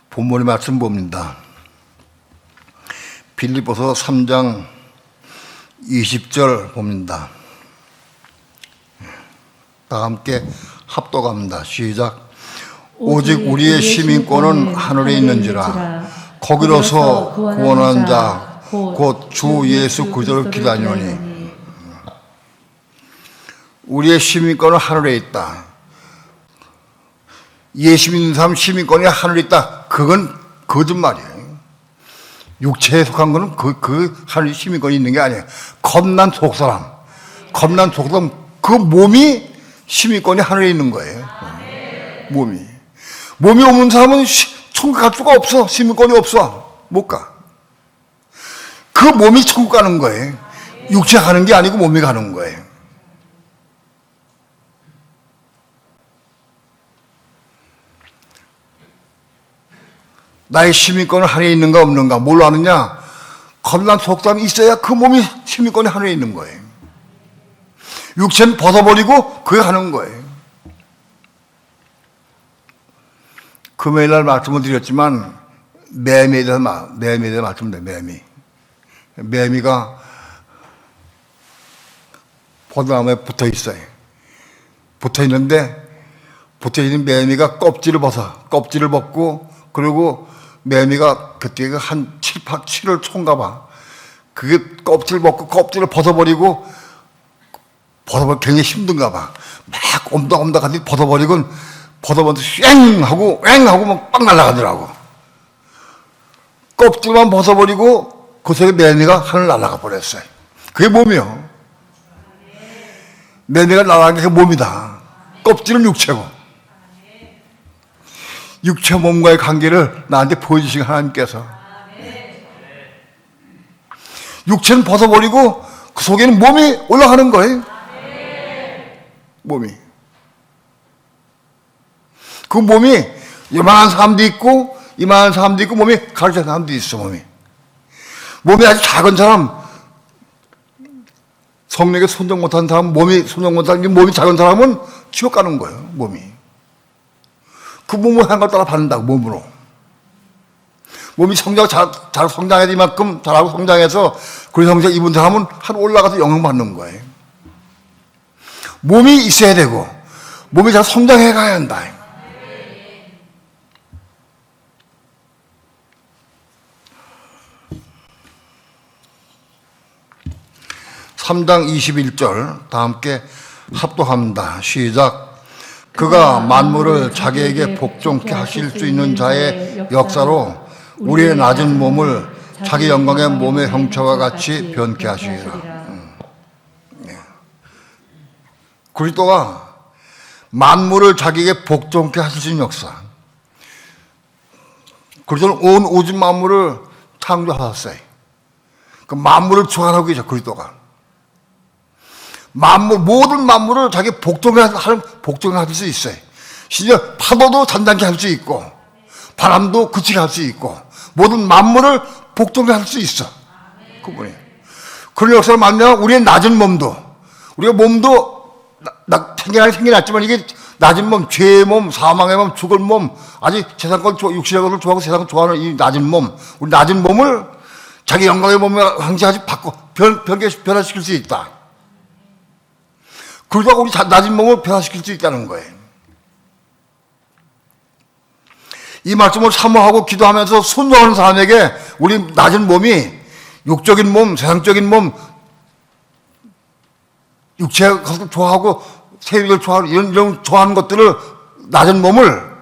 Speaker 2: 본문의 말씀 봅니다. 빌립보서 3장 20절 봅니다. 다 함께 합독합니다. 시작. 오직 우리의 시민권은 하늘에 있는지라 거기로서 구원하는 자 곧 주 예수 그리스도를 기다리오니. 우리의 시민권은 하늘에 있다. 예수 믿는 사람 시민권이 하늘에 있다. 그건 거짓말이에요. 육체에 속한 거는 그 하늘 시민권이 있는 게 아니에요. 겁난 속사람 그 몸이 시민권이 하늘에 있는 거예요. 몸이 없는 사람은 천국 갈 수가 없어. 시민권이 없어. 못 가. 그 몸이 천국 가는 거예요. 육체 가는 게 아니고 몸이 가는 거예요. 나의 시민권은 하늘에 있는가 없는가 뭘로 아느냐? 겁난 속담이 있어야 그 몸이 시민권이 하늘에 있는 거예요. 육체는 벗어버리고 그게 하는 거예요. 금요일 날 말씀을 드렸지만 매미에 대해서 말씀드려요. 매미가 포도나무에 붙어 있어요. 붙어 있는 매미가 껍질을 벗고 그리고 매미가 그때 한 7을 총가 봐. 그게 껍질을 벗고 껍질을 벗어버리고 굉장히 힘든가 봐. 막 옴닥옴닥한데 벗어버리고 왱 하고 막 빵 날아가더라고. 껍질만 벗어버리고 그 속에 매미가 하늘 날아가 버렸어요. 그게 몸이요. 매미가 날아간 게 그게 몸이다. 껍질은 육체고. 육체 몸과의 관계를 나한테 보여주신 하나님께서 육체는 벗어버리고 그 속에는 몸이 올라가는 거예요. 몸이. 그 몸이 요만한 사람도 있고 이만한 사람도 있고 몸이 가르쳐 사람도 있어. 몸이 아주 작은 사람, 성령에 순종 못한 사람, 몸이 순종 못한 몸이 작은 사람은 지옥 가는 거예요. 몸이 그 몸을 한 걸 따라 받는다고. 몸이 잘 성장해야 이만큼 잘하고 성장해서 그 성장 입은 사람은 한 올라가서 영향 받는 거예요. 몸이 있어야 되고 몸이 잘 성장해 가야 한다. 3장 21절 다 함께 합독합니다. 시작. 그가 만물을 자기에게 복종케 하실 수 있는 자의 역사로 우리의 낮은 몸을 자기 영광의 몸의 형체와 같이 변케 하시리라. 그리스도가 만물을 자기에게 복종케 하실 수 있는 역사. 그리스도는 온 우주 만물을 창조하셨어요. 그 만물을 주관하고 계셔. 그리스도가 모든 만물을 자기 복종할 수 있어요. 심지어 파도도 잔잔케 할 수 있고 바람도 그치게 할 수 있고 모든 만물을 복종할 수 있어. 그분이. 그런 역사를 만나면 우리의 낮은 몸도, 우리가 몸도 생겨났지만 이게 낮은 몸, 죄의 몸, 사망의 몸, 죽을 몸, 아직 세상 것, 육신의 것을 좋아하고 세상을 좋아하는 이 낮은 몸, 우리 낮은 몸을 자기 영광의 몸에 항상 변화시킬 수 있다. 그러다가 우리 낮은 몸을 변화시킬 수 있다는 거예요. 이 말씀을 사모하고 기도하면서 순종하는 사람에게 우리 낮은 몸이 육적인 몸, 세상적인 몸, 육체의 것을 좋아하고 세력을 좋아하고 이런 좋아하는 것들을 낮은 몸을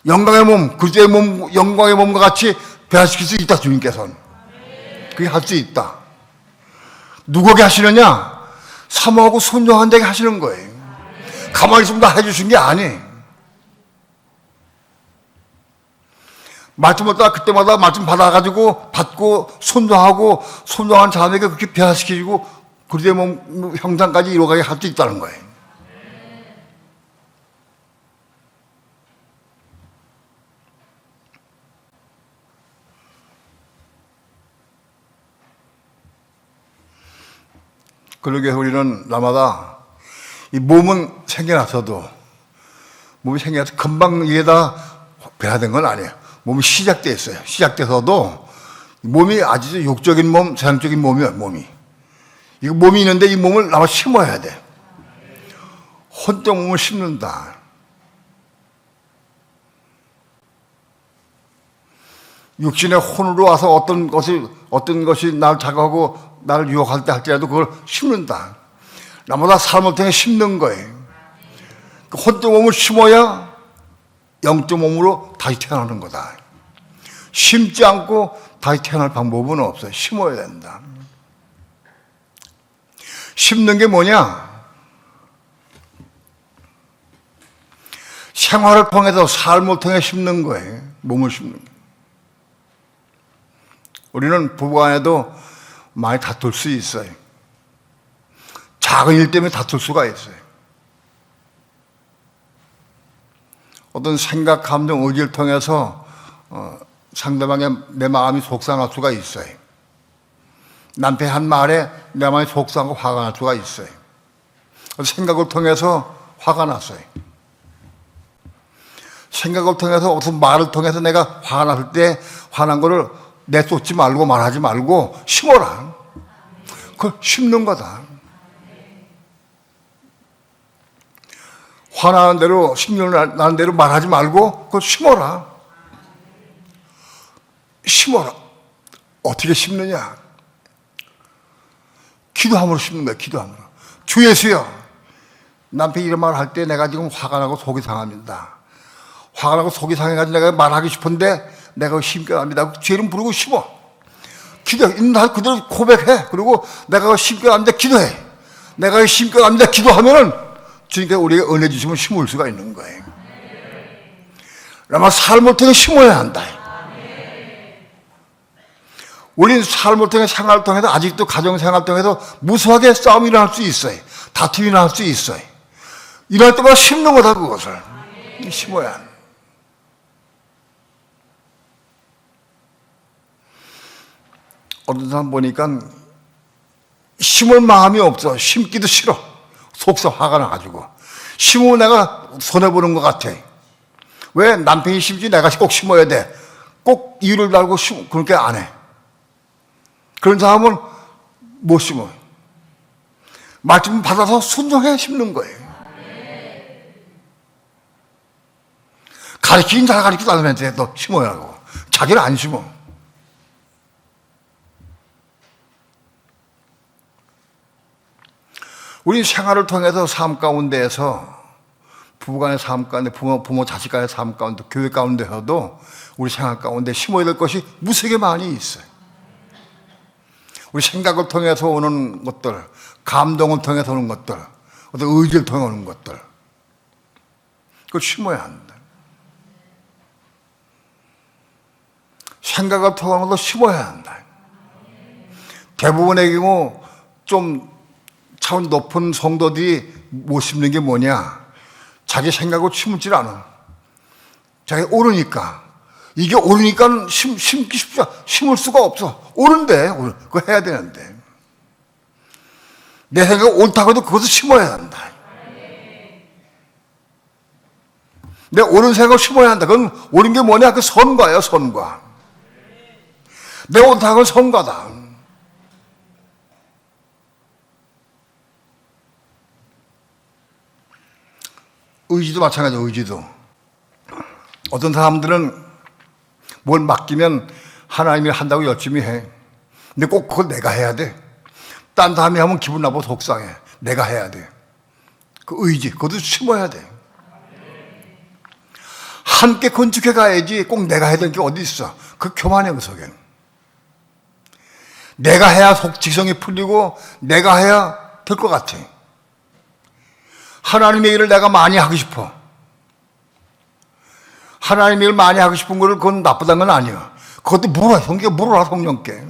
Speaker 2: 영광의 몸, 그리스도의 몸, 영광의 몸과 같이 변화시킬 수 있다. 주님께서는 그게 할 수 있다. 누구에게 하시느냐? 사모하고 순종한 데게 하시는 거예요. 가만히 있으면 다 해주신 게 아니에요. 말씀을 따라 그때마다 말씀 받아가지고 받고 순종한 사람에게 그렇게 변화시키고 그리스도의 몸 형상까지 이루어가게 할 수 있다는 거예요. 그러게 우리는 날마다 이 몸은 생겨나서 금방 이게다 변화된 건 아니에요. 몸이 시작돼 있어요. 시작돼서도 몸이 아주 육적인 몸, 세상적인 몸이에요. 이거 몸이 있는데 이 몸을 나와 심어야 돼. 혼적 몸을 심는다. 육신의 혼으로 와서 어떤 것이 나를 자극하고 나를 유혹할 때 할지라도 그걸 심는다. 나보다 삶을 통해 심는 거예요. 그 혼적 몸을 심어야 영적 몸으로 다시 태어나는 거다. 심지 않고 다시 태어날 방법은 없어요. 심어야 된다. 심는 게 뭐냐? 생활을 통해서 삶을 통해 심는 거예요. 몸을 심는 거예요. 우리는 부부간에도 많이 다툴 수 있어요. 작은 일 때문에 다툴 수가 있어요. 어떤 생각, 감정, 의지를 통해서 상대방의 내 마음이 속상할 수가 있어요. 남편의 한 말에 내 마음이 속상하고 화가 날 수가 있어요. 생각을 통해서 화가 났어요. 생각을 통해서 어떤 말을 통해서 내가 화가 났을 때 화난 거를 내쫓지 말고 말하지 말고 심어라. 그걸 심는 거다. 화나는 대로, 심령 나는 대로 말하지 말고 그걸 심어라. 심어라. 어떻게 심느냐? 기도함으로 심는 거야. 기도함으로. 주 예수여, 남편이 이런 말을 할 때 내가 지금 화가 나고 속이 상합니다. 화가 나고 속이 상해가지고 내가 말하기 싶은데 내가 심겨납니다. 주 이름 부르고 심어. 기도해. 있는 날 그대로 고백해. 그리고 내가 심겨납니다. 기도해. 내가 심겨납니다. 기도하면은 주님께서 우리에게 은혜 주시면 심을 수가 있는 거예요. 아마 삶을 통해 심어야 한다. 우리는 삶을 통해 생활을 통해서 아직도 가정생활을 통해서 무수하게 싸움이 일어날 수 있어요. 다툼이 일어날 수 있어요. 이럴 때마다 심는 거다. 그것을 심어야 한다. 어떤 사람 보니까 심을 마음이 없어. 심기도 싫어. 속서 화가 나가지고. 심으면 내가 손해보는 것 같아. 왜 남편이 심지 내가 꼭 심어야 돼. 꼭 이유를 달고 그렇게 안 해. 그런 사람은 못 심어. 말씀 받아서 순종해 심는 거예요. 가르치긴 잘 가르치도 않는데 너 심어야 하고. 자기는 안 심어. 우리 생활을 통해서 삶 가운데에서 부부간의 삶 가운데 부모 자식 간의 삶 가운데 교회 가운데서도 우리 생활 가운데 심어야 될 것이 무색에 많이 있어요. 우리 생각을 통해서 오는 것들, 감동을 통해서 오는 것들, 어떤 의지를 통해 오는 것들, 그걸 심어야 한다. 생각을 통한 것도 심어야 한다. 대부분의 경우 좀 차원 높은 성도들이 못 심는 게 뭐냐? 자기 생각을 심지 않아. 자기 옳으니까. 이게 옳으니까 심기 쉽지 않아. 심을 수가 없어. 옳은데, 그거 해야 되는데. 내 생각 옳다고 해도 그것을 심어야 한다. 내 옳은 생각을 심어야 한다. 그건 옳은 게 뭐냐? 그 선과예요, 선과. 내 옳다고 선과다. 의지도 마찬가지야, 의지도. 어떤 사람들은 뭘 맡기면 하나님이 한다고 열심히 해. 근데 꼭 그걸 내가 해야 돼. 딴 사람이 하면 기분 나빠 속상해. 내가 해야 돼. 그 의지, 그것도 심어야 돼. 함께 건축해 가야지 꼭 내가 해야 되는 게 어디 있어. 그 교만해, 그 속에는. 내가 해야 지성이 풀리고 내가 해야 될 것 같아. 하나님의 일을 내가 많이 하고 싶어. 하나님의 일을 많이 하고 싶은 거를 그건 나쁘다는 건 아니야. 그것도 물어라. 성경에 물어라, 성령께.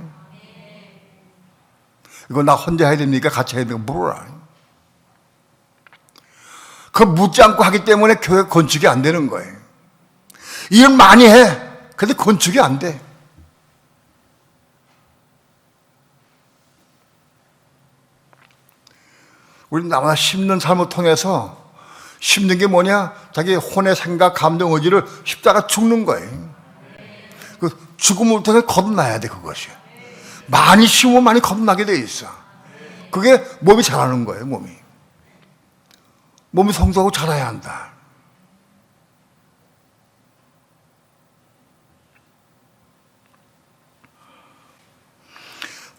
Speaker 2: 이거 나 혼자 해야 됩니까? 같이 해야 됩니까? 물어라. 그거 묻지 않고 하기 때문에 교회 건축이 안 되는 거예요. 일 많이 해. 근데 건축이 안 돼. 우리는 나마다 심는 삶을 통해서 심는 게 뭐냐? 자기 혼의 생각, 감정, 의지를 십자가 죽는 거예요. 그 죽음을 통해 거듭나야 돼, 그것이. 많이 심으면 많이 거듭나게 돼 있어. 그게 몸이 자라는 거예요, 몸이. 몸이 성장하고 자라야 한다.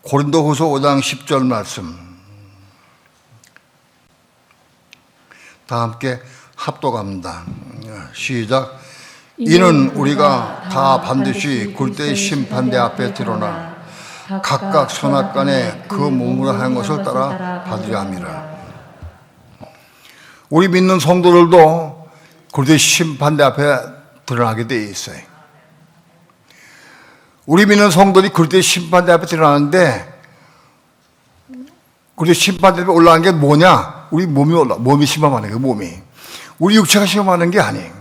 Speaker 2: 고린도후서 5장 10절 말씀. 다 함께 합독합니다. 시작. 이는 우리가 다 반드시 굴대의 심판대 앞에 드러나 각각 선악간에 그 몸으로 한 것을 따라 받으려 함이라. 우리 믿는 성도들도 굴대의 심판대 앞에 드러나게 돼 있어요. 우리 믿는 성도들이 굴대의 심판대 앞에 드러나는데 굴대의 심판대 앞에 올라가는 게 뭐냐? 우리 몸이 시험하는 거예요, 몸이. 우리 육체가 시험하는 게 아니에요.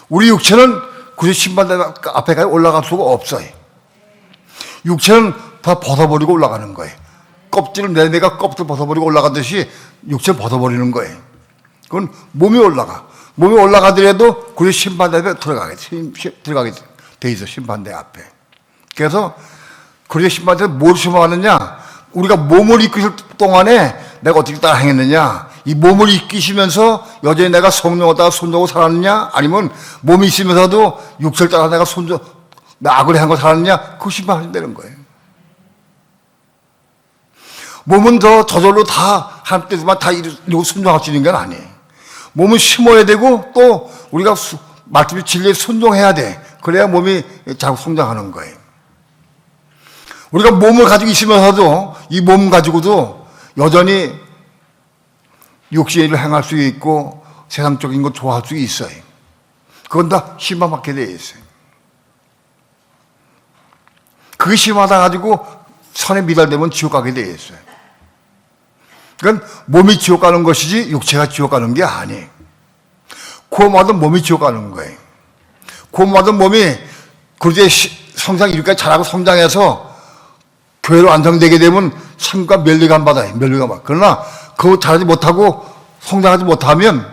Speaker 2: 우리 육체는 그 심판대 앞에 올라갈 수가 없어요. 육체는 다 벗어버리고 올라가는 거예요. 껍질을 내가 껍질 벗어버리고 올라가듯이 육체를 벗어버리는 거예요. 그건 몸이 올라가. 몸이 올라가더라도 그 심판대 앞에 들어가게 돼 있어, 심판대 앞에. 그래서 그 심판대 앞에 뭘 시험하느냐? 우리가 몸을 이끄실 동안에 내가 어떻게 따라 행했느냐? 이 몸을 이끄시면서 여전히 내가 성령을 따라 순종하고 살았느냐? 아니면 몸이 있으면서도 육체를 따라 내가 악을 한 거 살았느냐? 그거 심판하신다는 거예요. 몸은 저절로 다 한때만 다 이러고 순종할 수 있는 건 아니에요. 몸은 심어야 되고 또 우리가 말씀이 진리에 순종해야 돼. 그래야 몸이 잘 성장하는 거예요. 우리가 몸을 가지고 있으면서도 이 몸 가지고도 여전히 육신의 일을 행할 수 있고 세상적인 거 좋아할 수 있어요. 그건 다 심화받게 되어 있어요. 그게 심하다 가지고 선에 미달되면 지옥 가게 되어 있어요. 그러니까 몸이 지옥 가는 것이지 육체가 지옥 가는 게 아니에요. 구원받은 몸이 지옥 가는 거예요. 구원받은 몸이 그렇게 성장 이렇게 자라고 성장해서 교회로 완성되게 되면 상과 면류관 받아요. 면류관 받아. 그러나 그거 잘하지 못하고 성장하지 못하면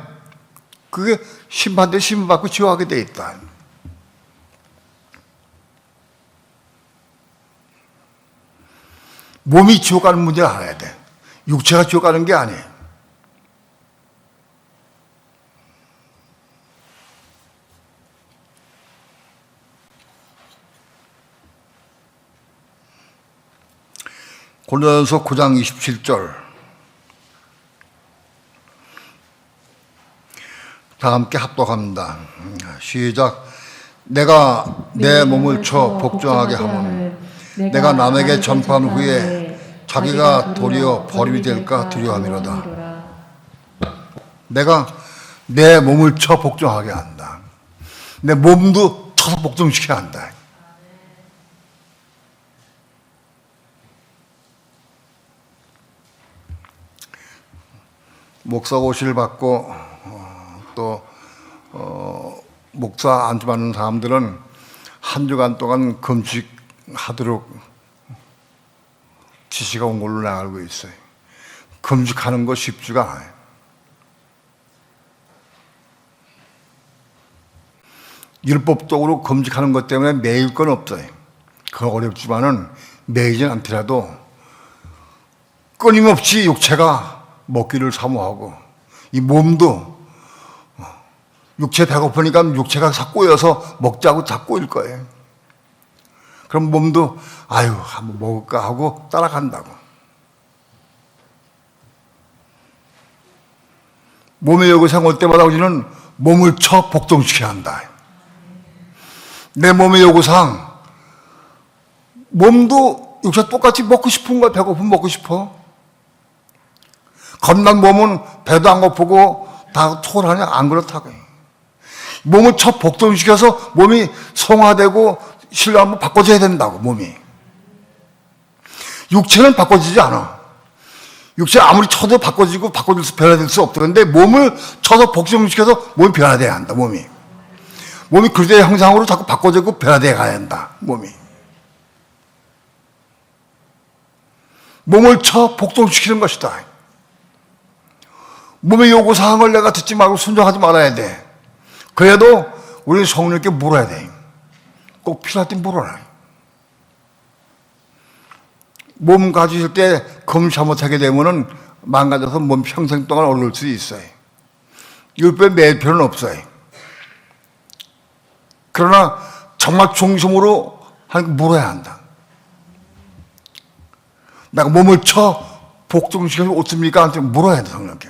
Speaker 2: 그게 심판대 심판받고 지옥하게 돼 있다. 몸이 지옥 가는 문제를 알아야 돼. 육체가 지옥 가는 게 아니에요. 고린도전서 9장 27절 다 함께 합독합니다. 시작. 내가 내 몸을 쳐 복종하게 하면 내가 남에게 전파한 후에 자기가 도리어 버림이 될까 두려워함이로다. 내가 내 몸을 쳐 복종하게 한다. 내 몸도 쳐서 복종시켜야 한다. 목사 고시를 받고 또 목사 안수받는 사람들은 한 주간 동안 금식하도록 지시가 온 걸로 내가 알고 있어요. 금식하는 거 쉽지가 않아요. 율법적으로 금식하는 것 때문에 매일 건 없어요. 그건 어렵지만은 매이진 않더라도 끊임없이 육체가 먹기를 사모하고 이 몸도 육체 배고프니까 육체가 다 꼬여서 먹자고 다 꼬일 거예요. 그럼 몸도 아유 한번 먹을까 하고 따라간다고. 몸의 요구사항 올 때마다 우리는 몸을 쳐 복종시켜야 한다. 내 몸의 요구사항 몸도 육체 똑같이 먹고 싶은 걸 배고프면 먹고 싶어. 겁난 몸은 배도 안 고프고 다 토하냐? 안 그렇다고. 몸을 쳐 복종시켜서 몸이 성화되고 실로 한번 바꿔줘야 된다고. 몸이 육체는 바꿔지지 않아. 육체 아무리 쳐도 바꿔지고 변화될 수 없다. 그런데 몸을 쳐서 복종시켜서 몸이 변화돼야 한다. 몸이 그리스도의 형상으로 자꾸 바꿔지고 변화돼 가야 한다. 몸을 쳐 복종시키는 것이다. 몸의 요구사항을 내가 듣지 말고 순종하지 말아야 돼. 그래도 우리는 성령께 물어야 돼. 꼭 필요할 때 물어라. 몸 가지실 때 검사 못하게 되면은 망가져서 몸 평생 동안 어려울 수 있어요. 율법에 매일 필요는 없어요. 그러나 정말 중심으로 하나님께 물어야 한다. 내가 몸을 쳐 복종시켜서 어떻습니까? 한테 물어야 돼, 성령께.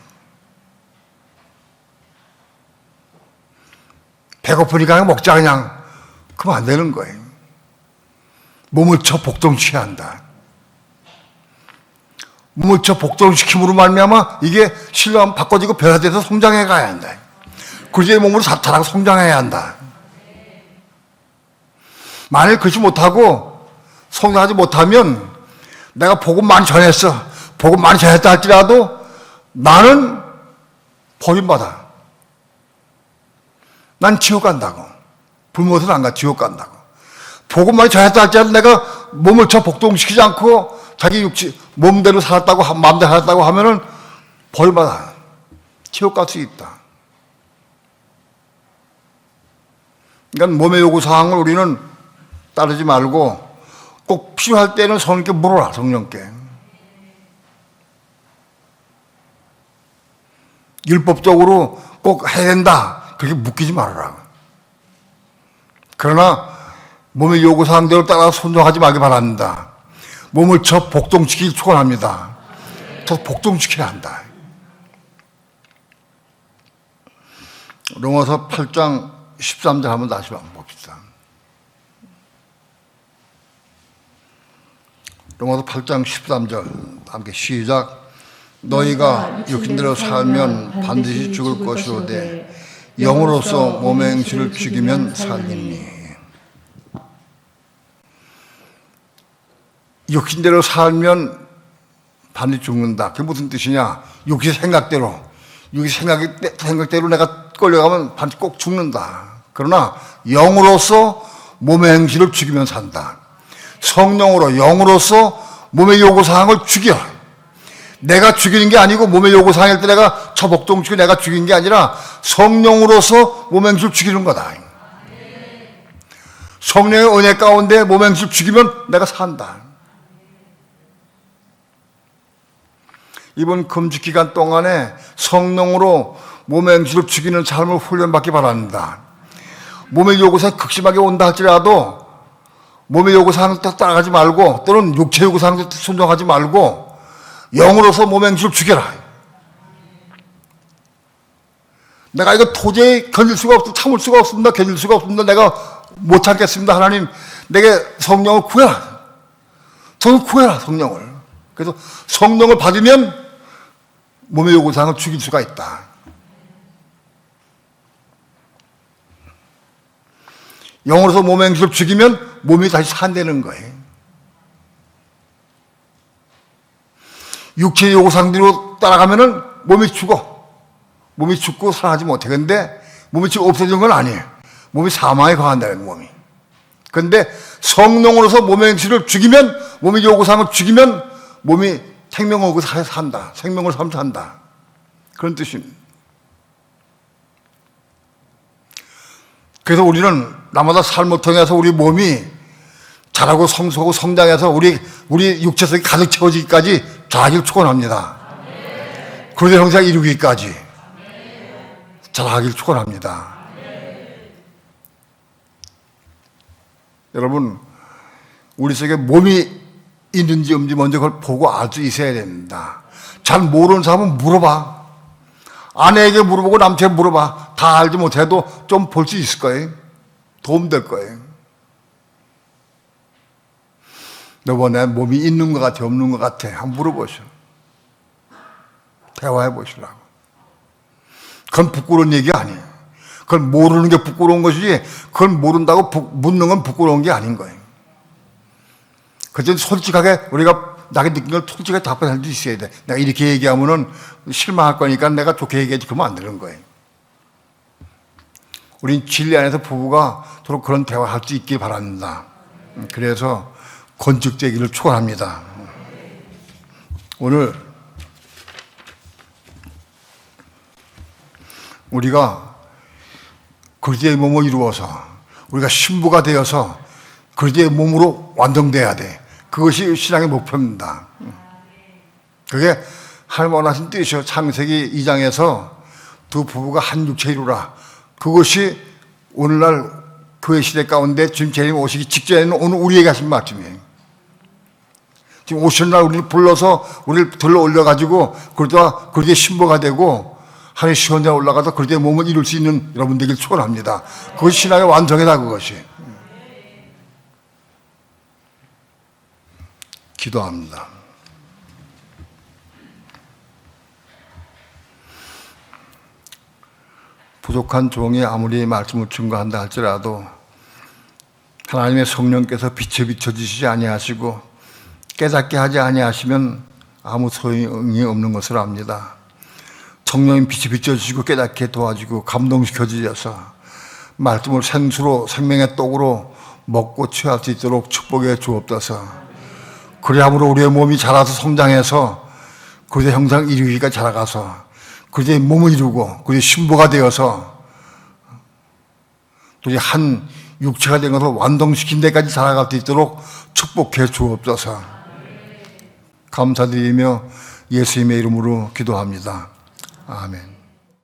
Speaker 2: 배고프니까 먹자 그냥. 그러면 안 되는 거예요. 몸을 쳐 복종시켜야 한다. 몸을 쳐 복종시킴으로 말미암아 이게 신뢰하면 바꿔지고 변화돼서 성장해 가야 한다. 그리스도의 몸으로 자라고 성장해야 한다. 만일 그렇지 못하고 성장하지 못하면 내가 복음 많이 전했어. 복음 많이 전했다 할지라도 나는 버림받아. 난 지옥 간다고. 불못은 안 가. 지옥 간다고. 복음 많이 전했다 할지라도 내가 몸을 쳐 복종시키지 않고 자기 육체 몸대로 살았다고 마음대로 살았다고 하면은 벌받아. 지옥 갈 수 있다. 그러니까 몸의 요구 사항을 우리는 따르지 말고 꼭 필요할 때는 성령께 물어라. 성령께. 율법적으로 꼭 해야 된다. 그렇게 묶이지 말아라. 그러나 몸의 요구 사항대로 따라 순종하지 말기 바랍니다. 몸을 저 복종시키길 축원합니다. 저 복종시켜야 한다. 로마서 8장 13절 한번 다시 한번 봅시다. 로마서 8장 13절 함께 시작. 너희가 육신대로 살면 반드시 죽을 것이로되 영으로서 몸의 행실을 죽이면 살리니. 육신대로 살면 반드시 죽는다. 그게 무슨 뜻이냐? 육신 생각대로 내가 끌려가면 반드시 꼭 죽는다. 그러나 영으로서 몸의 행실을 죽이면 산다. 성령으로 영으로서 몸의 요구사항을 죽여. 내가 죽이는 게 아니고 몸의 요구사항일 때 내가 처복동 죽여 내가 죽인 게 아니라 성령으로서 몸의 행실을 죽이는 거다. 성령의 은혜 가운데 몸의 행실을 죽이면 내가 산다. 이번 금식기간 동안에 성령으로 몸의 행실을 죽이는 삶을 훈련받기 바랍니다. 몸의 요구사항이 극심하게 온다 할지라도 몸의 요구사항을 따라가지 말고 또는 육체 요구사항을 순종하지 말고 영으로서 몸의 행실을 죽여라. 내가 이거 도저히 견딜 수가 없습니다. 참을 수가 없습니다. 견딜 수가 없습니다. 내가 못 참겠습니다. 하나님 내게 성령을 구해라. 저는 구해라 성령을. 그래서 성령을 받으면 몸의 요구사항을 죽일 수가 있다. 영으로서 몸의 행실을 죽이면 몸이 다시 산다는 거예요. 육체의 요구사항대로 따라가면은 몸이 죽어. 몸이 죽고 살아가지 못해. 근데 몸이 지금 없어진 건 아니에요. 몸이 사망에 거한다는 몸이. 근데 성령으로서 몸의 행실을 죽이면, 몸의 요구사항을 죽이면 몸이 생명을 얻고 산다. 생명을 삼서 산다. 그런 뜻입니다. 그래서 우리는 나마다 삶을 통해서 우리 몸이 자라고 성숙하고 성장해서 우리 육체성이 가득 채워지기까지 자라기를 축원합니다. 그리고 형상 이루기까지 자라기를 축원합니다. 여러분, 우리 속에 몸이 있는지 없는지 먼저 그걸 보고 알 수 있어야 됩니다. 잘 모르는 사람은 물어봐. 아내에게 물어보고 남편에게 물어봐. 다 알지 못해도 좀 볼 수 있을 거예요. 도움될 거예요. 여보, 내 몸이 있는 것 같아, 없는 것 같아. 한번 물어보시오. 대화해 보시라고. 그건 부끄러운 얘기 아니에요. 그건 모르는 게 부끄러운 것이지, 그걸 모른다고 묻는 건 부끄러운 게 아닌 거예요. 그래서 솔직하게 우리가 나게 느낀 걸 솔직하게 답변할 수 있어야 돼. 내가 이렇게 얘기하면은 실망할 거니까 내가 좋게 얘기하지. 그러면 안 되는 거예요. 우린 진리 안에서 부부가 서로 그런 대화할 수 있길 바랍니다. 그래서 건축되기를 축원합니다. 오늘 우리가 그리스도의 몸을 이루어서 우리가 신부가 되어서 그리스도의 몸으로 완성돼야 돼. 그것이 신앙의 목표입니다. 그게 하나님 원하신 뜻이요. 창세기 2장에서 두 부부가 한 육체 이루라. 그것이 오늘날 교회 시대 가운데 주님 재림 오시기 직전에는 오늘 우리에게 하신 말씀이에요. 지금 오시는 날 우리를 불러서 우리를 들러 올려가지고 그러다가 그리스도의 신부가 되고 하늘의 시원에 올라가서 그리스도의 몸을 이룰 수 있는 여러분 되길 축원합니다. 그것이 신앙의 완성이다. 그것이. 기도합니다. 부족한 종이 아무리 말씀을 증거한다 할지라도 하나님의 성령께서 빛에 비춰주시지 아니하시고 깨닫게 하지 아니하시면 아무 소용이 없는 것을 압니다. 성령님 빛이 비춰주시고 깨닫게 도와주고 감동시켜 주셔서 말씀을 생수로 생명의 떡으로 먹고 취할 수 있도록 축복해 주옵소서. 그리함으로 우리의 몸이 자라서 성장해서 그리스도의 형상 이루기가 자라가서 그리스도의 몸을 이루고 그리스도의 신부가 되어서 또 한 육체가 된 것을 완성시킨 데까지 자라갈 수 있도록 축복해 주옵소서. 감사드리며 예수님의 이름으로 기도합니다. 아멘.